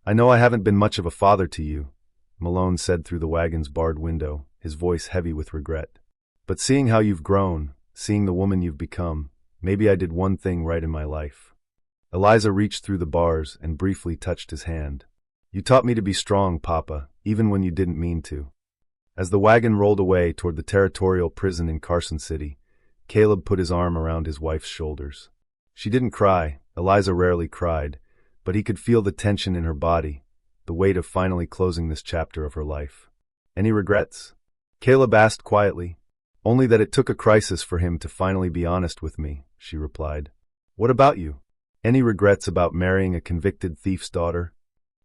I know I haven't been much of a father to you, Malone said through the wagon's barred window, his voice heavy with regret. But seeing how you've grown, seeing the woman you've become, maybe I did one thing right in my life. Eliza reached through the bars and briefly touched his hand. You taught me to be strong, Papa, even when you didn't mean to. As the wagon rolled away toward the territorial prison in Carson City, Caleb put his arm around his wife's shoulders. She didn't cry, Eliza rarely cried, but he could feel the tension in her body, the weight of finally closing this chapter of her life. Any regrets? Caleb asked quietly. Only that it took a crisis for him to finally be honest with me, she replied. What about you? Any regrets about marrying a convicted thief's daughter?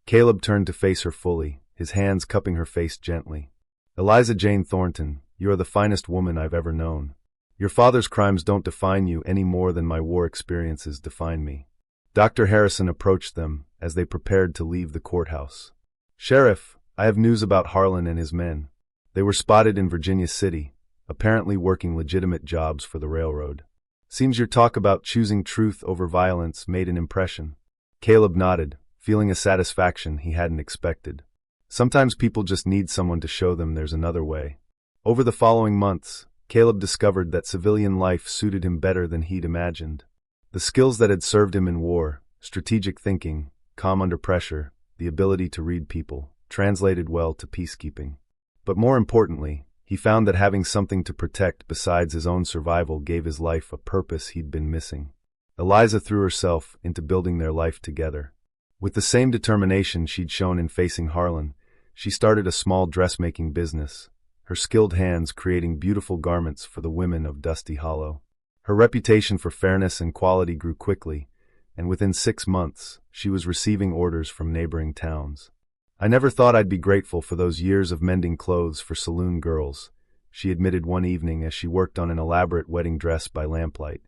Caleb turned to face her fully, his hands cupping her face gently. Eliza Jane Thornton, you are the finest woman I've ever known. Your father's crimes don't define you any more than my war experiences define me. Dr. Harrison approached them as they prepared to leave the courthouse. Sheriff, I have news about Harlan and his men. They were spotted in Virginia City, apparently working legitimate jobs for the railroad. Seems your talk about choosing truth over violence made an impression. Caleb nodded, feeling a satisfaction he hadn't expected. Sometimes people just need someone to show them there's another way. Over the following months, Caleb discovered that civilian life suited him better than he'd imagined. The skills that had served him in war, strategic thinking, calm under pressure, the ability to read people, translated well to peacekeeping. But more importantly, he found that having something to protect besides his own survival gave his life a purpose he'd been missing. Eliza threw herself into building their life together. With the same determination she'd shown in facing Harlan, she started a small dressmaking business, her skilled hands creating beautiful garments for the women of Dusty Hollow. Her reputation for fairness and quality grew quickly, and within 6 months, she was receiving orders from neighboring towns. "I never thought I'd be grateful for those years of mending clothes for saloon girls," she admitted one evening as she worked on an elaborate wedding dress by lamplight.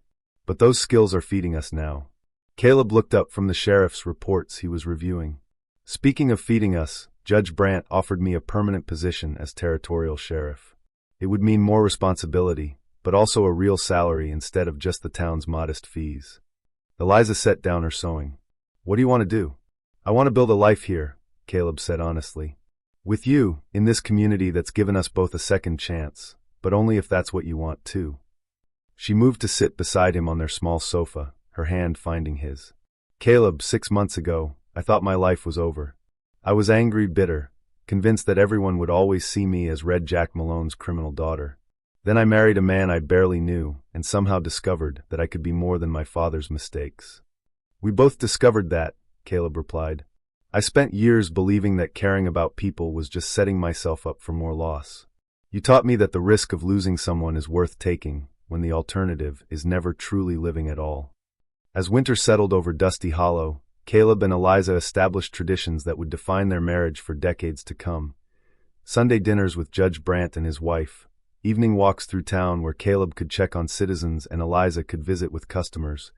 "But those skills are feeding us now." Caleb looked up from the sheriff's reports he was reviewing. "Speaking of feeding us, Judge Brandt offered me a permanent position as territorial sheriff. It would mean more responsibility, but also a real salary instead of just the town's modest fees." Eliza set down her sewing. "What do you want to do?" "I want to build a life here," Caleb said honestly. "With you, in this community that's given us both a second chance, but only if that's what you want too." She moved to sit beside him on their small sofa, her hand finding his. "Caleb, 6 months ago, I thought my life was over. I was angry, bitter, convinced that everyone would always see me as Red Jack Malone's criminal daughter. Then I married a man I barely knew and somehow discovered that I could be more than my father's mistakes." "We both discovered that," Caleb replied. "I spent years believing that caring about people was just setting myself up for more loss. You taught me that the risk of losing someone is worth taking when the alternative is never truly living at all." As winter settled over Dusty Hollow, Caleb and Eliza established traditions that would define their marriage for decades to come. Sunday dinners with Judge Brandt and his wife, evening walks through town where Caleb could check on citizens and Eliza could visit with customers,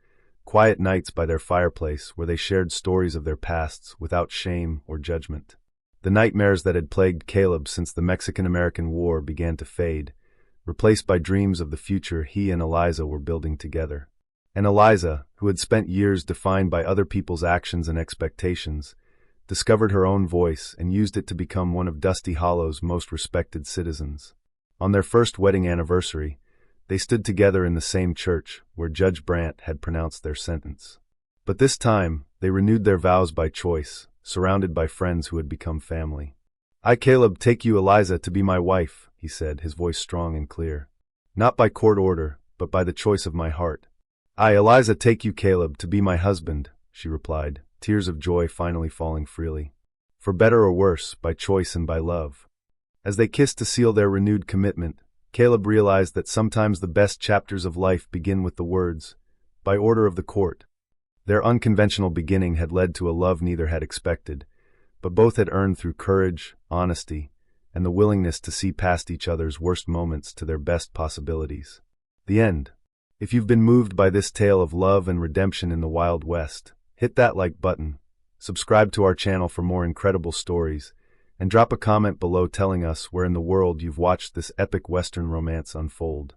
quiet nights by their fireplace where they shared stories of their pasts without shame or judgment. The nightmares that had plagued Caleb since the Mexican-American War began to fade, replaced by dreams of the future he and Eliza were building together. And Eliza, who had spent years defined by other people's actions and expectations, discovered her own voice and used it to become one of Dusty Hollow's most respected citizens. On their first wedding anniversary, they stood together in the same church where Judge Brandt had pronounced their sentence. But this time, they renewed their vows by choice, surrounded by friends who had become family. "I, Caleb, take you, Eliza, to be my wife," he said, his voice strong and clear. "Not by court order, but by the choice of my heart." "I, Eliza, take you, Caleb, to be my husband," she replied, tears of joy finally falling freely. "For better or worse, by choice and by love." As they kissed to seal their renewed commitment, Caleb realized that sometimes the best chapters of life begin with the words, "By order of the court." Their unconventional beginning had led to a love neither had expected, but both had earned through courage, honesty, and the willingness to see past each other's worst moments to their best possibilities. The end. If you've been moved by this tale of love and redemption in the Wild West, hit that like button, subscribe to our channel for more incredible stories, and drop a comment below telling us where in the world you've watched this epic Western romance unfold.